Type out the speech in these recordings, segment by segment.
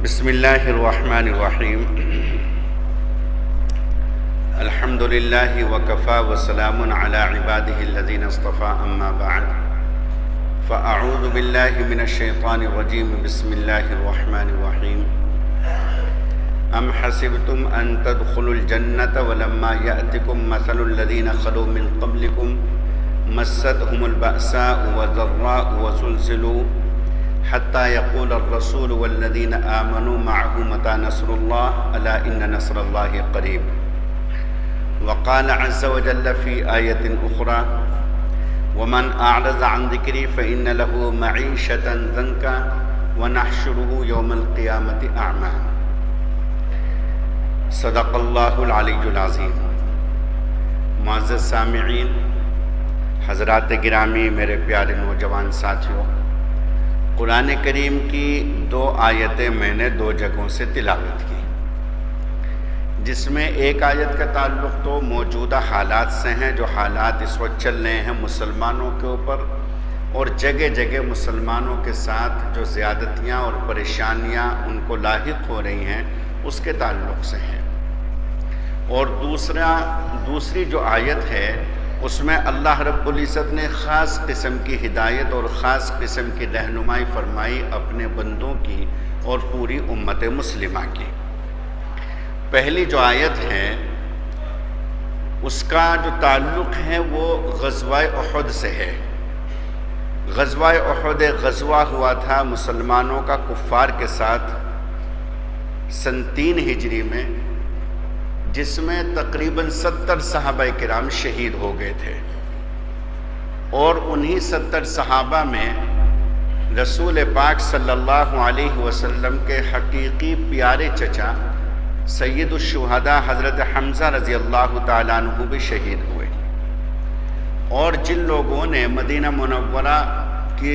بسم اللہ الرحمن الرحیم الحمد للہ وکفی وسلام علی عبادہ الذین اصطفی اما بعد فاعوذ باللہ من الشیطان الرجیم بسم اللہ الرحمن الرحیم ام حسبتم ان تدخلوا الجنة ولما یأتکم مثل الذین خلوا من قبلکم مستهم البأساء والضراء وزلزلوا حتى يقول الرسول والذين آمنوا معه متى نصر الله ألا إن نصر الله قريب وقال عز وجل في آية أخرى ومن أعرض عن ذكري فإن له معيشة ضنكا ونحشره يوم القيامة أعمى صدق الله العلي العظيم۔ معزز سامعین، حضرات گرامی، میرے پیارے نوجوان ساتھیوں، قرآن کریم کی 2 آیتیں میں نے 2 جگہوں سے تلاوت کی، جس میں ایک آیت کا تعلق تو موجودہ حالات سے ہیں، جو حالات اس وقت چل رہے ہیں مسلمانوں کے اوپر، اور جگہ جگہ مسلمانوں کے ساتھ جو زیادتیاں اور پریشانیاں ان کو لاحق ہو رہی ہیں اس کے تعلق سے ہیں، اور دوسری جو آیت ہے اس میں اللہ رب العزت نے خاص قسم کی ہدایت اور خاص قسم کی رہنمائی فرمائی اپنے بندوں کی اور پوری امت مسلمہ کی۔ پہلی جو آیت ہے اس کا جو تعلق ہے وہ غزوہ احد سے ہے۔ غزوہ احد ایک غزوہ ہوا تھا مسلمانوں کا کفار کے ساتھ سن 3 ہجری میں، جس میں تقریباً 70 صحابہ کرام شہید ہو گئے تھے، اور انہی 70 صحابہ میں رسول پاک صلی اللہ علیہ وسلم کے حقیقی پیارے چچا سید الشہداء حضرت حمزہ رضی اللہ تعالیٰ عنہ بھی شہید ہوئے، اور جن لوگوں نے مدینہ منورہ کی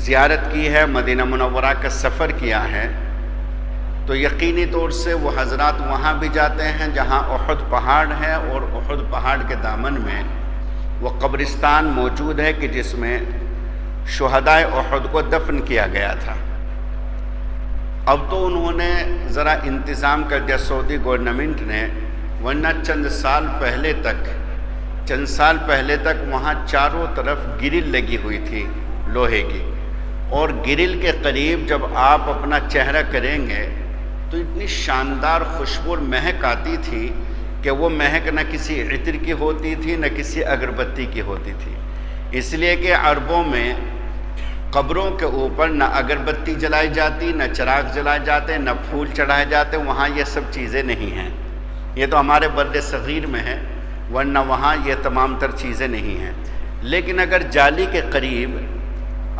زیارت کی ہے، مدینہ منورہ کا سفر کیا ہے، تو یقینی طور سے وہ حضرات وہاں بھی جاتے ہیں جہاں احد پہاڑ ہے، اور احد پہاڑ کے دامن میں وہ قبرستان موجود ہے کہ جس میں شہداء احد کو دفن کیا گیا تھا۔ اب تو انہوں نے ذرا انتظام کر دیا سعودی گورنمنٹ نے، ورنہ چند سال پہلے تک وہاں چاروں طرف گرل لگی ہوئی تھی لوہے کی، اور گرل کے قریب جب آپ اپنا چہرہ کریں گے تو اتنی شاندار خوشبو اور مہک آتی تھی کہ وہ مہک نہ کسی عطر کی ہوتی تھی نہ کسی اگربتی کی ہوتی تھی، اس لیے کہ عربوں میں قبروں کے اوپر نہ اگربتی جلائی جاتی، نہ چراغ جلائے جاتے، نہ پھول چڑھائے جاتے، وہاں یہ سب چیزیں نہیں ہیں۔ یہ تو ہمارے بر صغیر میں ہے، ورنہ وہاں یہ تمام تر چیزیں نہیں ہیں۔ لیکن اگر جالی کے قریب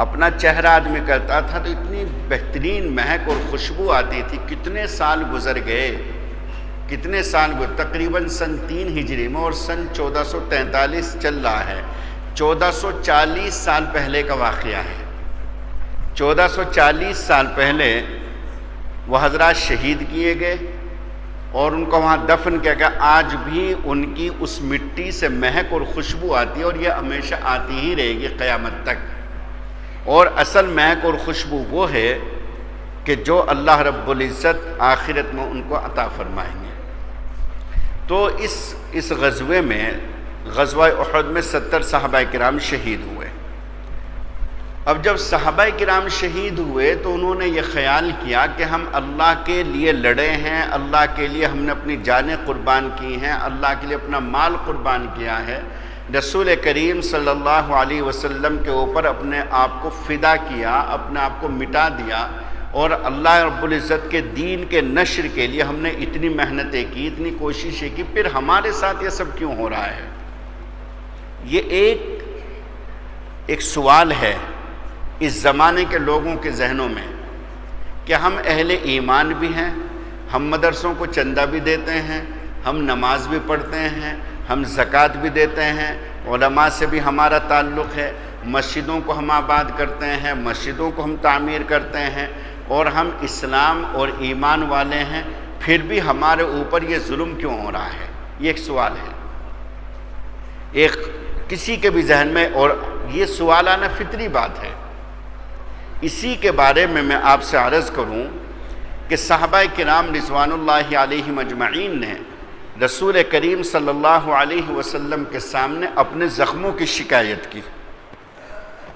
اپنا چہرہ آدمی کرتا تھا تو اتنی بہترین مہک اور خوشبو آتی تھی۔ کتنے سال گزر گئے، تقریباً سن 3 ہجری میں، اور سن 1443 چل رہا ہے، 1440 سال پہلے کا واقعہ ہے۔ 1440 سال پہلے وہ حضرات شہید کیے گئے اور ان کو وہاں دفن کیا گیا۔ آج بھی ان کی اس مٹی سے مہک اور خوشبو آتی ہے، اور یہ ہمیشہ آتی ہی رہے گی قیامت تک۔ اور اصل مہک اور خوشبو وہ ہے کہ جو اللہ رب العزت آخرت میں ان کو عطا فرمائیں گے۔ تو اس غزوے میں، غزوہ احد میں 70 صحابہ کرام شہید ہوئے۔ اب جب صحابہ کرام شہید ہوئے تو انہوں نے یہ خیال کیا کہ ہم اللہ کے لیے لڑے ہیں، اللہ کے لیے ہم نے اپنی جانیں قربان کی ہیں، اللہ کے لیے اپنا مال قربان کیا ہے، رسول کریم صلی اللہ علیہ وسلم کے اوپر اپنے آپ کو فدا کیا، اپنے آپ کو مٹا دیا، اور اللہ رب العزت کے دین کے نشر کے لیے ہم نے اتنی محنتیں کی، اتنی کوششیں کی، پھر ہمارے ساتھ یہ سب کیوں ہو رہا ہے؟ یہ ایک سوال ہے اس زمانے کے لوگوں کے ذہنوں میں، کہ ہم اہل ایمان بھی ہیں، ہم مدرسوں کو چندہ بھی دیتے ہیں، ہم نماز بھی پڑھتے ہیں، ہم زکوٰۃ بھی دیتے ہیں، علماء سے بھی ہمارا تعلق ہے، مسجدوں کو ہم آباد کرتے ہیں، مسجدوں کو ہم تعمیر کرتے ہیں، اور ہم اسلام اور ایمان والے ہیں، پھر بھی ہمارے اوپر یہ ظلم کیوں ہو رہا ہے؟ یہ ایک سوال ہے کسی کے بھی ذہن میں، اور یہ سوال آنا فطری بات ہے۔ اسی کے بارے میں آپ سے عرض کروں کہ صحابہ کرام رضوان اللہ علیہم اجمعین نے رسول کریم صلی اللہ علیہ وسلم کے سامنے اپنے زخموں کی شکایت کی۔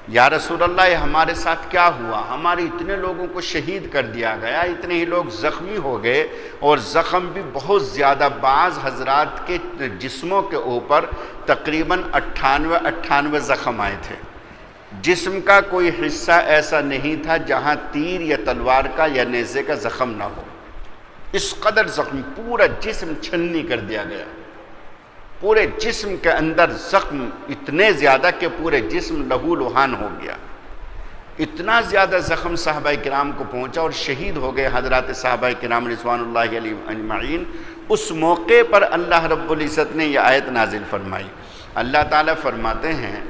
یا رسول اللہ، یہ ہمارے ساتھ کیا ہوا؟ ہمارے اتنے لوگوں کو شہید کر دیا گیا، اتنے ہی لوگ زخمی ہو گئے، اور زخم بھی بہت زیادہ، بعض حضرات کے جسموں کے اوپر تقریباً 98 زخم آئے تھے۔ جسم کا کوئی حصہ ایسا نہیں تھا جہاں تیر یا تلوار کا یا نیزے کا زخم نہ ہو۔ اس قدر زخم، پورا جسم چھلنی کر دیا گیا، پورے جسم کے اندر زخم اتنے زیادہ کہ پورے جسم لہو لہان ہو گیا۔ اتنا زیادہ زخم صحابہ کرام کو پہنچا اور شہید ہو گئے حضرات صحابہ کرام رضوان اللہ علیہم اجمعین۔ اس موقع پر اللہ رب العزت نے یہ آیت نازل فرمائی۔ اللہ تعالیٰ فرماتے ہیں،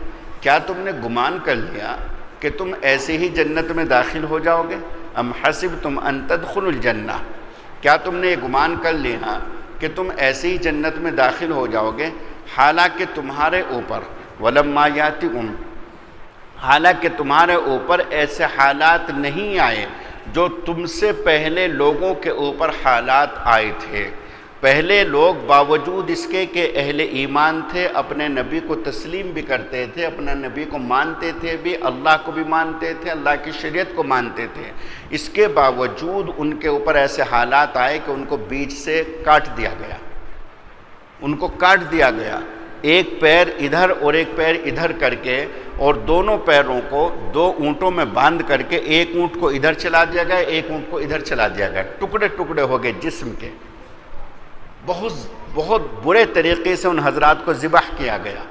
کیا تم نے گمان کر لیا کہ تم ایسے ہی جنت میں داخل ہو جاؤ گے؟ ام حسبتم ان تدخلوا الجنہ، کیا تم نے یہ گمان کر لیا کہ تم ایسے ہی جنت میں داخل ہو جاؤ گے، حالانکہ تمہارے اوپر ولما یاتکم، حالانکہ تمہارے اوپر ایسے حالات نہیں آئے جو تم سے پہلے لوگوں کے اوپر حالات آئے تھے۔ پہلے لوگ باوجود اس کے کہ اہل ایمان تھے، اپنے نبی کو تسلیم بھی کرتے تھے، اپنے نبی کو مانتے تھے بھی، اللہ کو بھی مانتے تھے، اللہ کی شریعت کو مانتے تھے، اس کے باوجود ان کے اوپر ایسے حالات آئے کہ ان کو بیچ سے کاٹ دیا گیا، ان کو کاٹ دیا گیا، ایک پیر ادھر اور ایک پیر ادھر کر کے، اور دونوں پیروں کو 2 اونٹوں میں باندھ کر کے ایک اونٹ کو ادھر چلا دیا گیا، ایک اونٹ کو ادھر چلا دیا گیا، ٹکڑے ٹکڑے ہو گئے جسم کے، بہت برے طریقے سے ان حضرات کو ذبح کیا گیا۔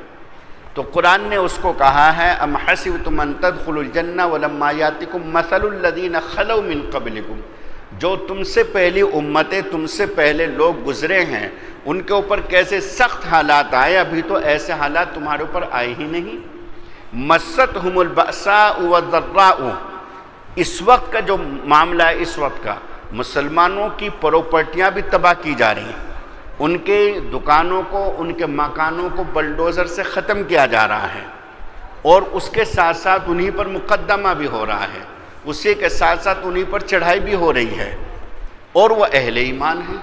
تو قرآن نے اس کو کہا ہے، ام حسبتم ان تدخلوا الجنہ ولما یاتکم مثل الذین خلوا من قبلکم، جو تم سے پہلی امتیں، تم سے پہلے لوگ گزرے ہیں، ان کے اوپر کیسے سخت حالات آئے، ابھی تو ایسے حالات تمہارے اوپر آئے ہی نہیں۔ مستہم البأساء والضراء، اس وقت کا جو معاملہ ہے، اس وقت کا مسلمانوں کی پراپرٹیاں بھی تباہ کی جا رہی ہیں، ان کے دکانوں کو، ان کے مکانوں کو بلڈوزر سے ختم کیا جا رہا ہے، اور اس کے ساتھ ساتھ انہی پر مقدمہ بھی ہو رہا ہے، اسی کے ساتھ ساتھ انہی پر چڑھائی بھی ہو رہی ہے، اور وہ اہل ایمان ہیں،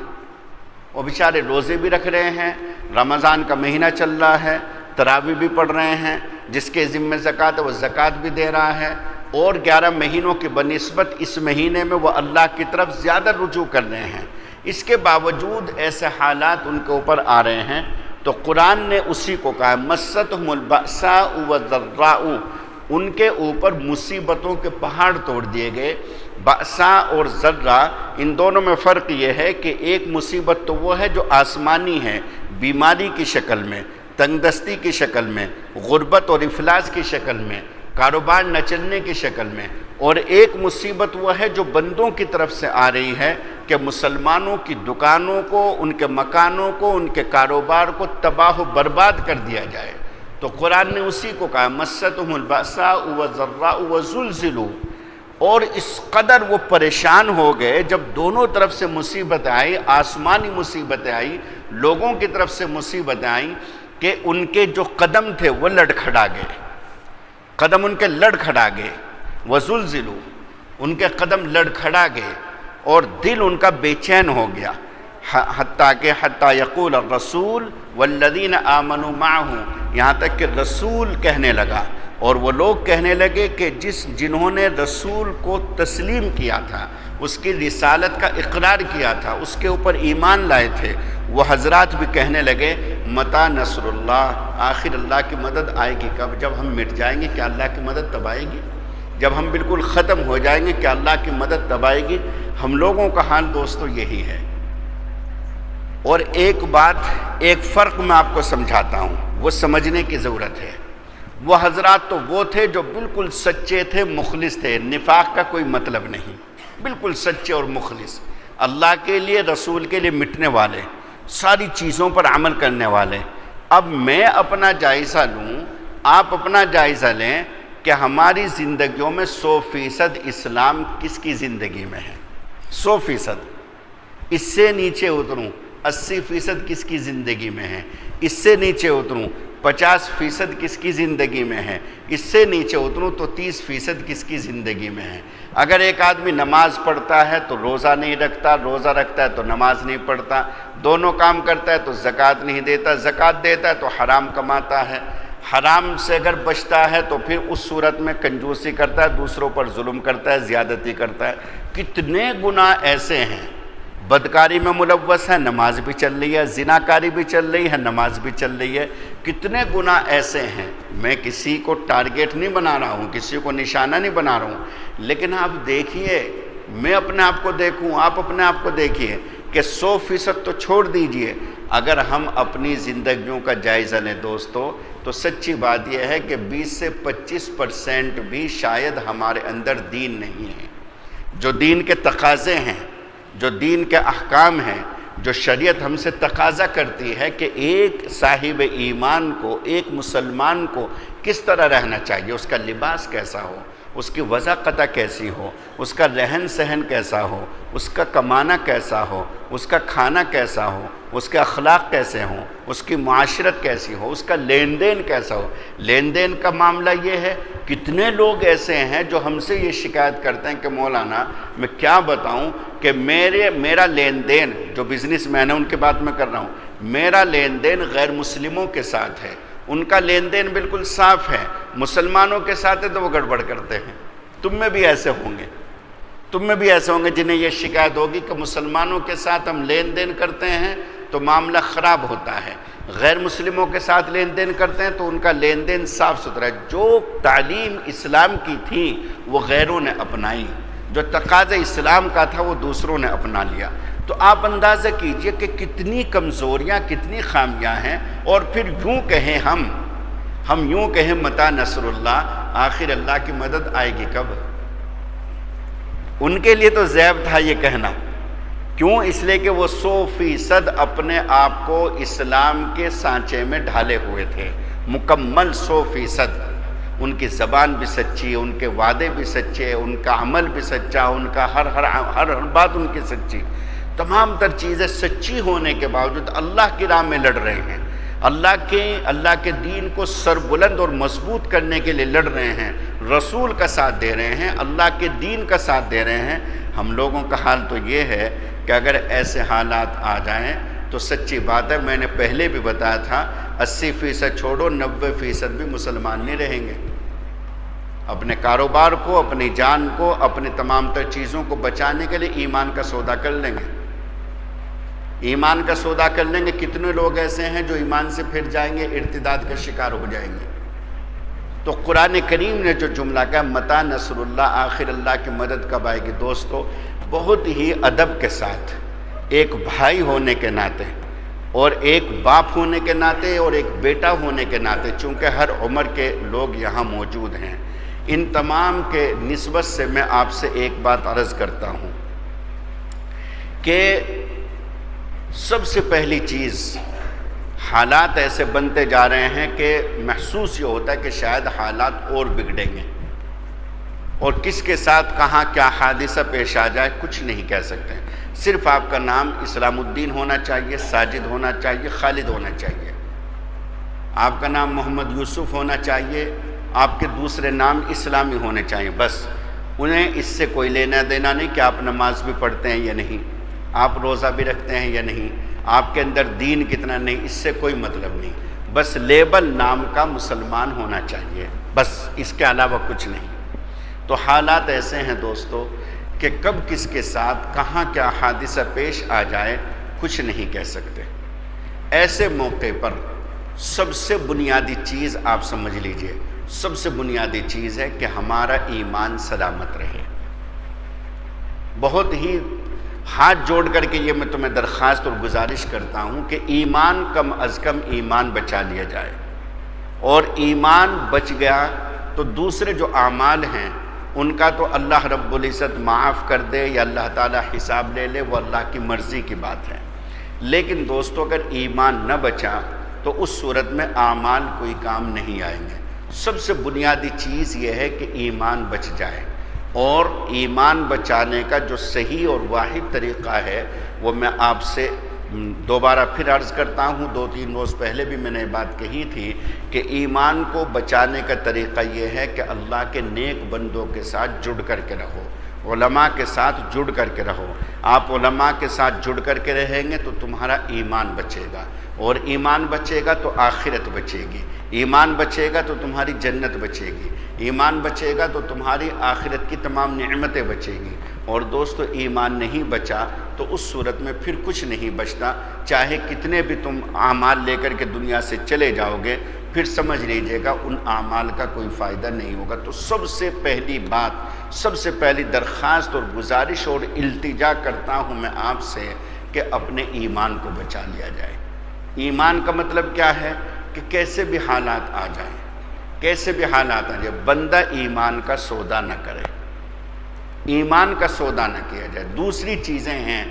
وہ بیچارے روزے بھی رکھ رہے ہیں، رمضان کا مہینہ چل رہا ہے، تراویح بھی پڑھ رہے ہیں، جس کے ذمہ زکوٰۃ ہے وہ زکوٰۃ بھی دے رہا ہے، اور 11 مہینوں کی بنسبت اس مہینے میں وہ اللہ کی طرف زیادہ رجوع کر رہے ہیں، اس کے باوجود ایسے حالات ان کے اوپر آ رہے ہیں۔ تو قرآن نے اسی کو کہا، مستہم البأساء والضراء، ان کے اوپر مصیبتوں کے پہاڑ توڑ دیے گئے۔ بأساء اور ضرہ، ان دونوں میں فرق یہ ہے کہ ایک مصیبت تو وہ ہے جو آسمانی ہے، بیماری کی شکل میں، تنگ دستی کی شکل میں، غربت اور افلاس کی شکل میں، کاروبار نہ چلنے کی شکل میں، اور ایک مصیبت وہ ہے جو بندوں کی طرف سے آ رہی ہے کہ مسلمانوں کی دکانوں کو، ان کے مکانوں کو، ان کے کاروبار کو تباہ و برباد کر دیا جائے۔ تو قرآن نے اسی کو کہا، مستہم البأساء والضراء وزلزلوا، اور اس قدر وہ پریشان ہو گئے جب دونوں طرف سے مصیبت آئی، آسمانی مصیبتیں آئی، لوگوں کی طرف سے مصیبتیں آئیں، کہ ان کے جو قدم تھے وہ لڑکھڑا گئے، قدم ان کے لڑکھڑا گئے، وزلزلوا، ان کے قدم لڑکھڑا گئے، اور دل ان کا بے چین ہو گیا، حتیٰ یقول الرسول والذین آمنوا معہ، یہاں تک کہ رسول کہنے لگا، اور وہ لوگ کہنے لگے کہ جنہوں نے رسول کو تسلیم کیا تھا، اس کی رسالت کا اقرار کیا تھا، اس کے اوپر ایمان لائے تھے، وہ حضرات بھی کہنے لگے، متی نصر اللہ، آخر اللہ کی مدد آئے گی کب؟ جب ہم مٹ جائیں گے کیا اللہ کی مدد تب آئے گی؟ جب ہم بالکل ختم ہو جائیں گے کیا اللہ کی مدد تب آئے گی؟ ہم لوگوں کا حال دوستو یہی ہے۔ اور ایک بات، ایک فرق میں آپ کو سمجھاتا ہوں، وہ سمجھنے کی ضرورت ہے۔ وہ حضرات تو وہ تھے جو بالکل سچے تھے، مخلص تھے، نفاق کا کوئی مطلب نہیں، بالکل سچے اور مخلص، اللہ کے لیے، رسول کے لیے مٹنے والے، ساری چیزوں پر عمل کرنے والے۔ اب میں اپنا جائزہ لوں، آپ اپنا جائزہ لیں کہ ہماری زندگیوں میں 100% اسلام کس کی زندگی میں ہے؟ 100%۔ اس سے نیچے اتروں، 80% کس کی زندگی میں ہے؟ اس سے نیچے اتروں، 50% کس کی زندگی میں ہے، اس سے نیچے اتروں تو 30% کس کی زندگی میں ہے۔ اگر ایک آدمی نماز پڑھتا ہے تو روزہ نہیں رکھتا، روزہ رکھتا ہے تو نماز نہیں پڑھتا، دونوں کام کرتا ہے تو زکوٰۃ نہیں دیتا، زکوٰۃ دیتا ہے تو حرام کماتا ہے، حرام سے اگر بچتا ہے تو پھر اس صورت میں کنجوسی کرتا ہے، دوسروں پر ظلم کرتا ہے، زیادتی کرتا ہے۔ کتنے گناہ ایسے ہیں، بدکاری میں ملوث ہے، نماز بھی چل رہی ہے، زناکاری بھی چل رہی ہے، نماز بھی چل رہی ہے۔ کتنے گناہ ایسے ہیں، میں کسی کو ٹارگیٹ نہیں بنا رہا ہوں، کسی کو نشانہ نہیں بنا رہا ہوں، لیکن آپ دیکھیے، میں اپنے آپ کو دیکھوں، آپ اپنے آپ کو دیکھیے کہ 100% تو چھوڑ دیجئے، اگر ہم اپنی زندگیوں کا جائزہ لیں دوستو، تو سچی بات یہ ہے کہ 20 سے 25% بھی شاید ہمارے اندر دین نہیں ہے۔ جو دین کے تقاضے ہیں، جو دین کے احکام ہیں، جو شریعت ہم سے تقاضا کرتی ہے کہ ایک صاحب ایمان کو، ایک مسلمان کو کس طرح رہنا چاہیے، اس کا لباس کیسا ہو، اس کی وضاقتہ کیسی ہو، اس کا رہن سہن کیسا ہو، اس کا کمانا کیسا ہو، اس کا کھانا کیسا ہو، اس کے اخلاق کیسے ہوں، اس کی معاشرت کیسی ہو، اس کا لین دین کیسا ہو۔ لین دین کا معاملہ یہ ہے، کتنے لوگ ایسے ہیں جو ہم سے یہ شکایت کرتے ہیں کہ مولانا میں کیا بتاؤں کہ میرا لین دین، جو بزنس مین ہے ان کی بات میں کر رہا ہوں، میرا لین دین غیر مسلموں کے ساتھ ہے، ان کا لین دین بالکل صاف ہے، مسلمانوں کے ساتھ ہے تو وہ گڑبڑ کرتے ہیں۔ تم میں بھی ایسے ہوں گے، تم میں بھی ایسے ہوں گے جنہیں یہ شکایت ہوگی کہ مسلمانوں کے ساتھ ہم لین دین کرتے ہیں تو معاملہ خراب ہوتا ہے، غیر مسلموں کے ساتھ لین دین کرتے ہیں تو ان کا لین دین صاف ستھرا ہے۔ جو تعلیم اسلام کی تھی وہ غیروں نے اپنائی، جو تقاضا اسلام کا تھا وہ دوسروں نے اپنا لیا۔ تو آپ اندازہ کیجئے کہ کتنی کمزوریاں، کتنی خامیاں ہیں، اور پھر یوں کہیں ہم یوں کہیں متی نصر اللہ، آخر اللہ کی مدد آئے گی کب؟ ان کے لیے تو زیب تھا یہ کہنا، کیوں؟ اس لیے کہ وہ 100% اپنے آپ کو اسلام کے سانچے میں ڈھالے ہوئے تھے، مکمل 100%۔ ان کی زبان بھی سچی، ان کے وعدے بھی سچے، ان کا عمل بھی سچا، ان کا ہر بات ان کی سچی، تمام تر چیزیں سچی ہونے کے باوجود اللہ کی راہ میں لڑ رہے ہیں، اللہ کے دین کو سربلند اور مضبوط کرنے کے لیے لڑ رہے ہیں، رسول کا ساتھ دے رہے ہیں، اللہ کے دین کا ساتھ دے رہے ہیں۔ ہم لوگوں کا حال تو یہ ہے کہ اگر ایسے حالات آ جائیں تو سچی بات ہے، میں نے پہلے بھی بتایا تھا، 80% چھوڑو 90% بھی مسلمان نہیں رہیں گے۔ اپنے کاروبار کو، اپنی جان کو، اپنی تمام تر چیزوں کو بچانے کے لیے ایمان کا سودا کر لیں گے، ایمان کا سودا کر لیں گے۔ کتنے لوگ ایسے ہیں جو ایمان سے پھر جائیں گے، ارتداد کا شکار ہو جائیں گے۔ تو قرآن کریم نے جو جملہ کہا متی نصر اللہ، آخر اللہ کی مدد کب آئے گی، دوستو بہت ہی ادب کے ساتھ، ایک بھائی ہونے کے ناطے اور ایک باپ ہونے کے ناطے اور ایک بیٹا ہونے کے ناطے، چونکہ ہر عمر کے لوگ یہاں موجود ہیں، ان تمام کے نسبت سے میں آپ سے ایک بات عرض کرتا ہوں کہ سب سے پہلی چیز، حالات ایسے بنتے جا رہے ہیں کہ محسوس یہ ہوتا ہے کہ شاید حالات اور بگڑیں گے، اور کس کے ساتھ کہاں کیا حادثہ پیش آ جائے کچھ نہیں کہہ سکتے۔ صرف آپ کا نام اسلام الدین ہونا چاہیے، ساجد ہونا چاہیے، خالد ہونا چاہیے، آپ کا نام محمد یوسف ہونا چاہیے، آپ کے دوسرے نام اسلامی ہونے چاہیے، بس انہیں اس سے کوئی لینا دینا نہیں کہ آپ نماز بھی پڑھتے ہیں یا نہیں، آپ روزہ بھی رکھتے ہیں یا نہیں، آپ کے اندر دین کتنا نہیں، اس سے کوئی مطلب نہیں، بس لیبل نام کا مسلمان ہونا چاہیے، بس اس کے علاوہ کچھ نہیں۔ تو حالات ایسے ہیں دوستو کہ کب کس کے ساتھ کہاں کیا حادثہ پیش آ جائے کچھ نہیں کہہ سکتے۔ ایسے موقع پر سب سے بنیادی چیز آپ سمجھ لیجئے، سب سے بنیادی چیز ہے کہ ہمارا ایمان سلامت رہے۔ بہت ہی ہاتھ جوڑ کر کے یہ میں تمہیں درخواست اور گزارش کرتا ہوں کہ ایمان کم از کم ایمان بچا لیا جائے، اور ایمان بچ گیا تو دوسرے جو اعمال ہیں ان کا تو اللہ رب العزت معاف کر دے یا اللہ تعالی حساب لے لے، وہ اللہ کی مرضی کی بات ہے۔ لیکن دوستو اگر ایمان نہ بچا تو اس صورت میں اعمال کوئی کام نہیں آئیں گے۔ سب سے بنیادی چیز یہ ہے کہ ایمان بچ جائے، اور ایمان بچانے کا جو صحیح اور واحد طریقہ ہے وہ میں آپ سے دوبارہ پھر عرض کرتا ہوں، 2-3 روز پہلے بھی میں نے بات کہی تھی کہ ایمان کو بچانے کا طریقہ یہ ہے کہ اللہ کے نیک بندوں کے ساتھ جڑ کر کے رہو، علماء کے ساتھ جڑ کر کے رہو۔ آپ علماء کے ساتھ جڑ کر کے رہیں گے تو تمہارا ایمان بچے گا، اور ایمان بچے گا تو آخرت بچے گی، ایمان بچے گا تو تمہاری جنت بچے گی، ایمان بچے گا تو تمہاری آخرت کی تمام نعمتیں بچے گی۔ اور دوستو ایمان نہیں بچا تو اس صورت میں پھر کچھ نہیں بچتا، چاہے کتنے بھی تم اعمال لے کر کے دنیا سے چلے جاؤ گے، پھر سمجھ لیجئے گا ان اعمال کا کوئی فائدہ نہیں ہوگا۔ تو سب سے پہلی بات، سب سے پہلی درخواست اور گزارش اور التجا کرتا ہوں میں آپ سے کہ اپنے ایمان کو بچا لیا جائے۔ ایمان کا مطلب کیا ہے کہ کیسے بھی حالات آ جائیں، کیسے بھی حالات آ جائیں، بندہ ایمان کا سودا نہ کرے، ایمان کا سودا نہ کیا جائے۔ دوسری چیزیں ہیں،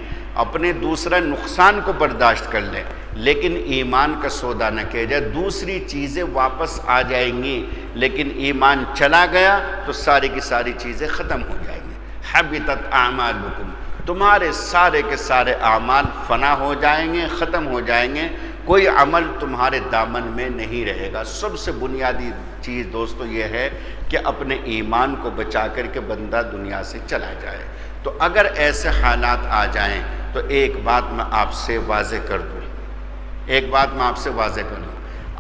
اپنے دوسرا نقصان کو برداشت کر لیں، لیکن ایمان کا سودا نہ کیا جائے۔ دوسری چیزیں واپس آ جائیں گی، لیکن ایمان چلا گیا تو ساری کی ساری چیزیں ختم ہو جائیں گی۔ حبطت اعمالکم، تمہارے سارے کے سارے اعمال فنا ہو جائیں گے، ختم ہو جائیں گے، کوئی عمل تمہارے دامن میں نہیں رہے گا۔ سب سے بنیادی چیز دوستو یہ ہے کہ اپنے ایمان کو بچا کر کے بندہ دنیا سے چلا جائے۔ تو اگر ایسے حالات آ جائیں تو ایک بات میں آپ سے واضح کر دوں، ایک بات میں آپ سے واضح کر دوں،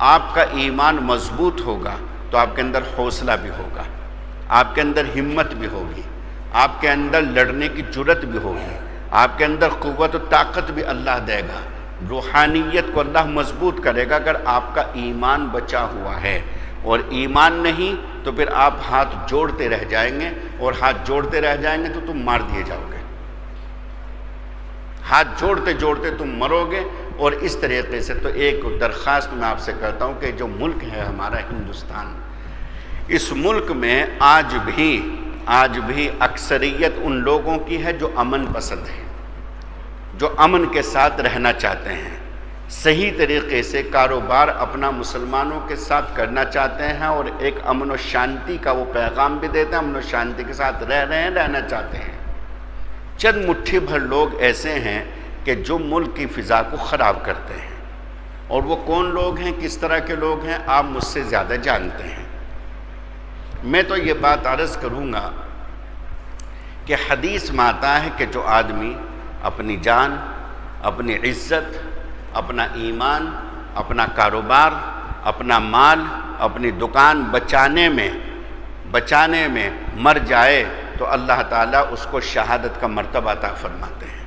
آپ کا ایمان مضبوط ہوگا تو آپ کے اندر حوصلہ بھی ہوگا، آپ کے اندر ہمت بھی ہوگی، آپ کے اندر لڑنے کی جرت بھی ہوگی، آپ کے اندر قوت و طاقت بھی اللہ دے گا، روحانیت کو اللہ مضبوط کرے گا اگر آپ کا ایمان بچا ہوا ہے۔ اور ایمان نہیں تو پھر آپ ہاتھ جوڑتے رہ جائیں گے، اور ہاتھ جوڑتے رہ جائیں گے تو تم مار دیے جاؤ گے، ہاتھ جوڑتے جوڑتے تم مرو گے۔ اور اس طریقے سے تو ایک درخواست میں آپ سے کرتا ہوں کہ جو ملک ہے ہمارا ہندوستان، اس ملک میں آج بھی اکثریت ان لوگوں کی ہے جو امن پسند ہے، جو امن کے ساتھ رہنا چاہتے ہیں، صحیح طریقے سے کاروبار اپنا مسلمانوں کے ساتھ کرنا چاہتے ہیں، اور ایک امن و شانتی کا وہ پیغام بھی دیتے ہیں، امن و شانتی کے ساتھ رہنا چاہتے ہیں۔ چند مٹھی بھر لوگ ایسے ہیں کہ جو ملک کی فضا کو خراب کرتے ہیں، اور وہ کون لوگ ہیں، کس طرح کے لوگ ہیں، آپ مجھ سے زیادہ جانتے ہیں۔ میں تو یہ بات عرض کروں گا کہ حدیث میں آتا ہے کہ جو آدمی اپنی جان، اپنی عزت، اپنا ایمان، اپنا کاروبار، اپنا مال، اپنی دکان بچانے میں مر جائے تو اللہ تعالیٰ اس کو شہادت کا مرتبہ عطا فرماتے ہیں۔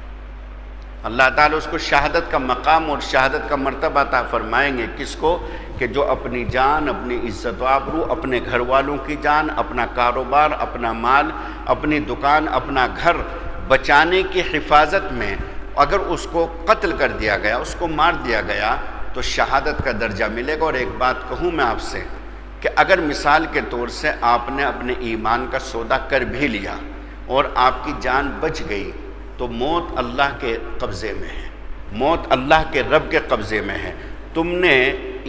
اللہ تعالیٰ اس کو شہادت کا مقام اور شہادت کا مرتبہ عطا فرمائیں گے۔ کس کو؟ کہ جو اپنی جان، اپنی عزت و آبرو، اپنے گھر والوں کی جان، اپنا کاروبار، اپنا مال، اپنی دکان، اپنا گھر بچانے کی حفاظت میں اگر اس کو قتل کر دیا گیا، اس کو مار دیا گیا تو شہادت کا درجہ ملے گا۔ اور ایک بات کہوں میں آپ سے کہ اگر مثال کے طور سے آپ نے اپنے ایمان کا سودا کر بھی لیا اور آپ کی جان بچ گئی تو موت اللہ کے قبضے میں ہے، موت اللہ کے رب کے قبضے میں ہے۔ تم نے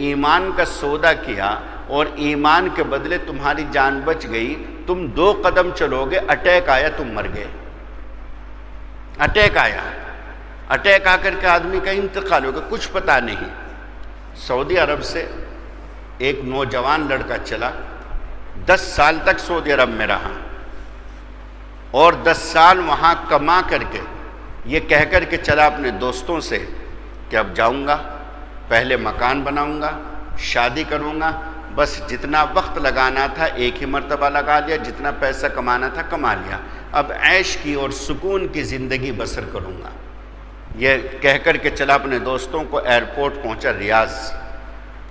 ایمان کا سودا کیا اور ایمان کے بدلے تمہاری جان بچ گئی، تم 2 قدم چلو گے، اٹیک آیا، تم مر گئے، اٹیک آیا، اٹیک آ کر کے آدمی کا انتقال ہو گیا، کچھ پتہ نہیں۔ سعودی عرب سے ایک نوجوان لڑکا چلا، 10 سال تک سعودی عرب میں رہا، اور 10 سال وہاں کما کر کے یہ کہہ کر کے چلا اپنے دوستوں سے کہ اب جاؤں گا، پہلے مکان بناؤں گا، شادی کروں گا، بس جتنا وقت لگانا تھا ایک ہی مرتبہ لگا لیا، جتنا پیسہ کمانا تھا کما لیا، اب عیش کی اور سکون کی زندگی بسر کروں گا۔ یہ کہہ کر کے چلا اپنے دوستوں کو، ایئرپورٹ پہنچا ریاض،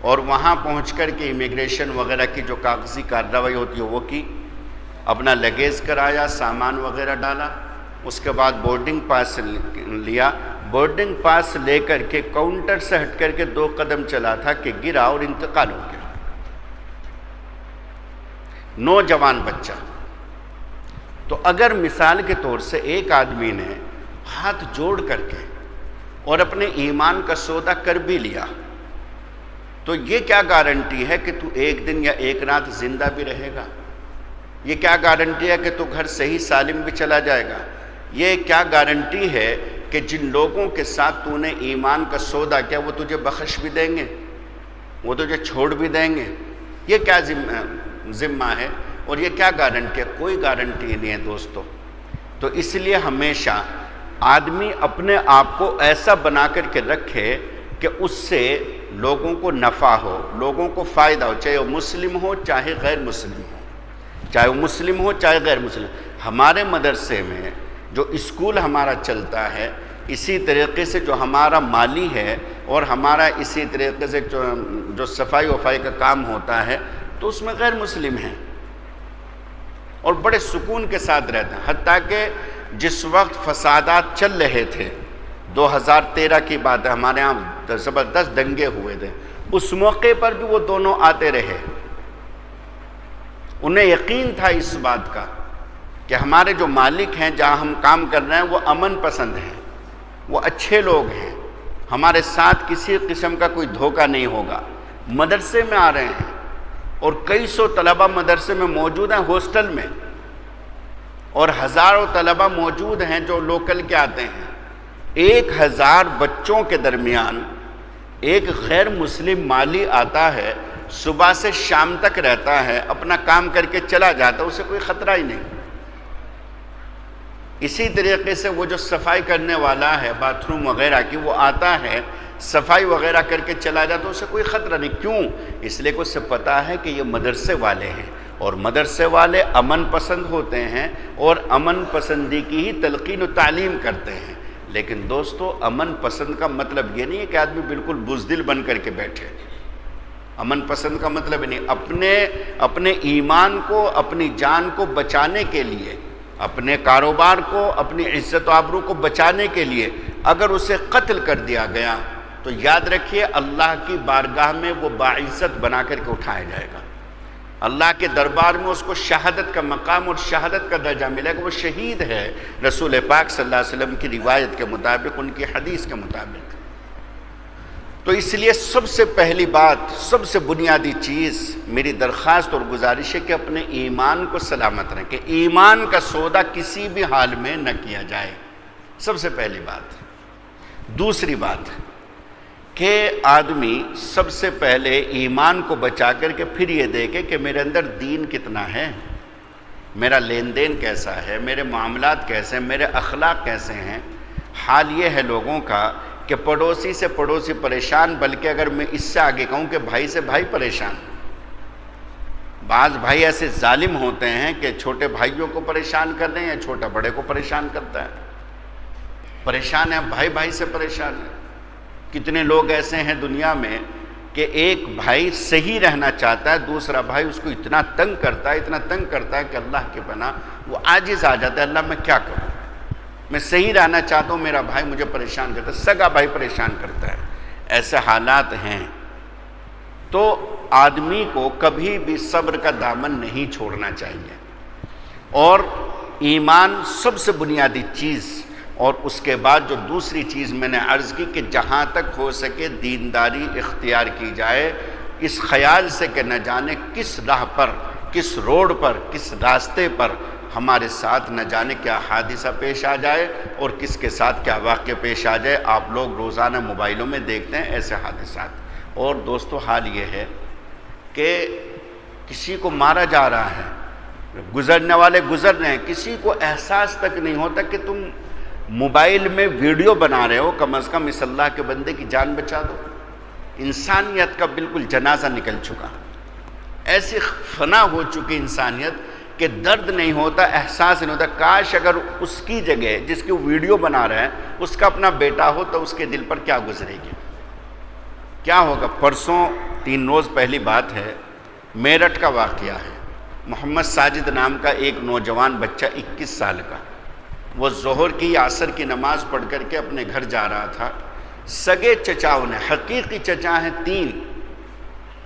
اور وہاں پہنچ کر کے امیگریشن وغیرہ کی جو کاغذی کارروائی ہوتی ہے وہ کی، اپنا لگیج کرایا، سامان وغیرہ ڈالا، اس کے بعد بورڈنگ پاس لیا۔ بورڈنگ پاس لے کر کے کاؤنٹر سے ہٹ کر کے 2 قدم چلا تھا کہ گرا اور انتقال ہو گیا۔ نوجوان بچہ۔ تو اگر مثال کے طور سے ایک آدمی نے ہاتھ جوڑ کر کے اور اپنے ایمان کا سودا کر بھی لیا تو یہ کیا گارنٹی ہے کہ تو ایک دن یا ایک رات زندہ بھی رہے گا؟ یہ کیا گارنٹی ہے کہ تو گھر صحیح سالم بھی چلا جائے گا؟ یہ کیا گارنٹی ہے کہ کہ جن لوگوں کے ساتھ تو نے ایمان کا سودا کیا وہ تجھے بخش بھی دیں گے، وہ تجھے چھوڑ بھی دیں گے؟ یہ کیا ذمہ ہے اور یہ کیا گارنٹی ہے؟ کوئی گارنٹی نہیں ہے دوستو۔ تو اس لیے ہمیشہ آدمی اپنے آپ کو ایسا بنا کر کے رکھے کہ اس سے لوگوں کو نفع ہو، لوگوں کو فائدہ ہو، چاہے وہ مسلم ہو چاہے غیر مسلم ہو، چاہے وہ مسلم ہو چاہے غیر مسلم۔ ہمارے مدرسے میں جو اسکول ہمارا چلتا ہے، اسی طریقے سے جو ہمارا مالی ہے اور ہمارا اسی طریقے سے جو صفائی وفائی کا کام ہوتا ہے، تو اس میں غیر مسلم ہیں اور بڑے سکون کے ساتھ رہتے ہیں۔ حتیٰ کہ جس وقت فسادات چل رہے تھے، 2013 کی بات ہے، ہمارے ہاں زبردست دنگے ہوئے تھے، اس موقع پر بھی وہ دونوں آتے رہے۔ انہیں یقین تھا اس بات کا کہ ہمارے جو مالک ہیں، جہاں ہم کام کر رہے ہیں، وہ امن پسند ہیں، وہ اچھے لوگ ہیں، ہمارے ساتھ کسی قسم کا کوئی دھوکہ نہیں ہوگا۔ مدرسے میں آ رہے ہیں اور کئی سو طلبہ مدرسے میں موجود ہیں، ہاسٹل میں، اور ہزاروں طلبہ موجود ہیں جو لوکل کے آتے ہیں۔ 1000 بچوں کے درمیان ایک غیر مسلم مالی آتا ہے، صبح سے شام تک رہتا ہے، اپنا کام کر کے چلا جاتا ہے، اسے کوئی خطرہ ہی نہیں۔ اسی طریقے سے وہ جو صفائی کرنے والا ہے باتھ روم وغیرہ کی، وہ آتا ہے صفائی وغیرہ کر کے چلا جاتا ہے، اسے کوئی خطرہ نہیں۔ کیوں؟ اس لیے کہ اسے پتہ ہے کہ یہ مدرسے والے ہیں، اور مدرسے والے امن پسند ہوتے ہیں اور امن پسندی کی ہی تلقین و تعلیم کرتے ہیں۔ لیکن دوستو، امن پسند کا مطلب یہ نہیں ہے کہ آدمی بالکل بزدل بن کر کے بیٹھے۔ امن پسند کا مطلب نہیں، اپنے ایمان کو، اپنی جان کو بچانے کے لیے، اپنے کاروبار کو، اپنی عزت و آبرو کو بچانے کے لیے اگر اسے قتل کر دیا گیا تو یاد رکھیے اللہ کی بارگاہ میں وہ باعزت بنا کر کے اٹھایا جائے گا۔ اللہ کے دربار میں اس کو شہادت کا مقام اور شہادت کا درجہ ملے گا، وہ شہید ہے رسول پاک صلی اللہ علیہ وسلم کی روایت کے مطابق، ان کی حدیث کے مطابق۔ تو اس لیے سب سے پہلی بات، سب سے بنیادی چیز میری درخواست اور گزارش ہے کہ اپنے ایمان کو سلامت رکھیں، ایمان کا سودا کسی بھی حال میں نہ کیا جائے، سب سے پہلی بات۔ دوسری بات کہ آدمی سب سے پہلے ایمان کو بچا کر کے پھر یہ دیکھے کہ میرے اندر دین کتنا ہے، میرا لین دین کیسا ہے، میرے معاملات کیسے ہیں، میرے اخلاق کیسے ہیں۔ حال یہ ہے لوگوں کا کہ پڑوسی سے پڑوسی پریشان، بلکہ اگر میں اس سے آگے کہوں کہ بھائی سے بھائی پریشان۔ بعض بھائی ایسے ظالم ہوتے ہیں کہ چھوٹے بھائیوں کو پریشان کر رہے ہیں یا چھوٹا بڑے کو پریشان کرتا ہے، پریشان ہے، بھائی بھائی سے پریشان ہے۔ کتنے لوگ ایسے ہیں دنیا میں کہ ایک بھائی صحیح رہنا چاہتا ہے، دوسرا بھائی اس کو اتنا تنگ کرتا ہے کہ اللہ کے پناہ وہ عاجز آ جاتا ہے، اللہ میں کیا کروں، میں صحیح رہنا چاہتا ہوں، میرا بھائی مجھے پریشان کرتا ہے، سگا بھائی پریشان کرتا ہے۔ ایسے حالات ہیں تو آدمی کو کبھی بھی صبر کا دامن نہیں چھوڑنا چاہیے، اور ایمان سب سے بنیادی چیز، اور اس کے بعد جو دوسری چیز میں نے عرض کی کہ جہاں تک ہو سکے دینداری اختیار کی جائے، اس خیال سے کہ نہ جانے کس راہ پر، کس روڈ پر، کس راستے پر ہمارے ساتھ نہ جانے کیا حادثہ پیش آ جائے اور کس کے ساتھ کیا واقعہ پیش آ جائے۔ آپ لوگ روزانہ موبائلوں میں دیکھتے ہیں ایسے حادثات۔ اور دوستو، حال یہ ہے کہ کسی کو مارا جا رہا ہے، گزرنے والے گزر رہے ہیں، کسی کو احساس تک نہیں ہوتا کہ تم موبائل میں ویڈیو بنا رہے ہو، کم از کم اس اللہ کے بندے کی جان بچا دو۔ انسانیت کا بالکل جنازہ نکل چکا، ایسی فنا ہو چکی انسانیت کہ درد نہیں ہوتا، احساس نہیں ہوتا۔ کاش اگر اس کی جگہ جس کی ویڈیو بنا رہے ہیں اس کا اپنا بیٹا ہو تو اس کے دل پر کیا گزرے گی، کیا ہوگا۔ پرسوں 3 روز پہلی بات ہے، میرٹھ کا واقعہ ہے۔ محمد ساجد نام کا ایک نوجوان بچہ 21 سال کا، وہ ظہر کی عصر کی نماز پڑھ کر کے اپنے گھر جا رہا تھا۔ سگے چچاؤں نے، حقیقی چچا ہیں 3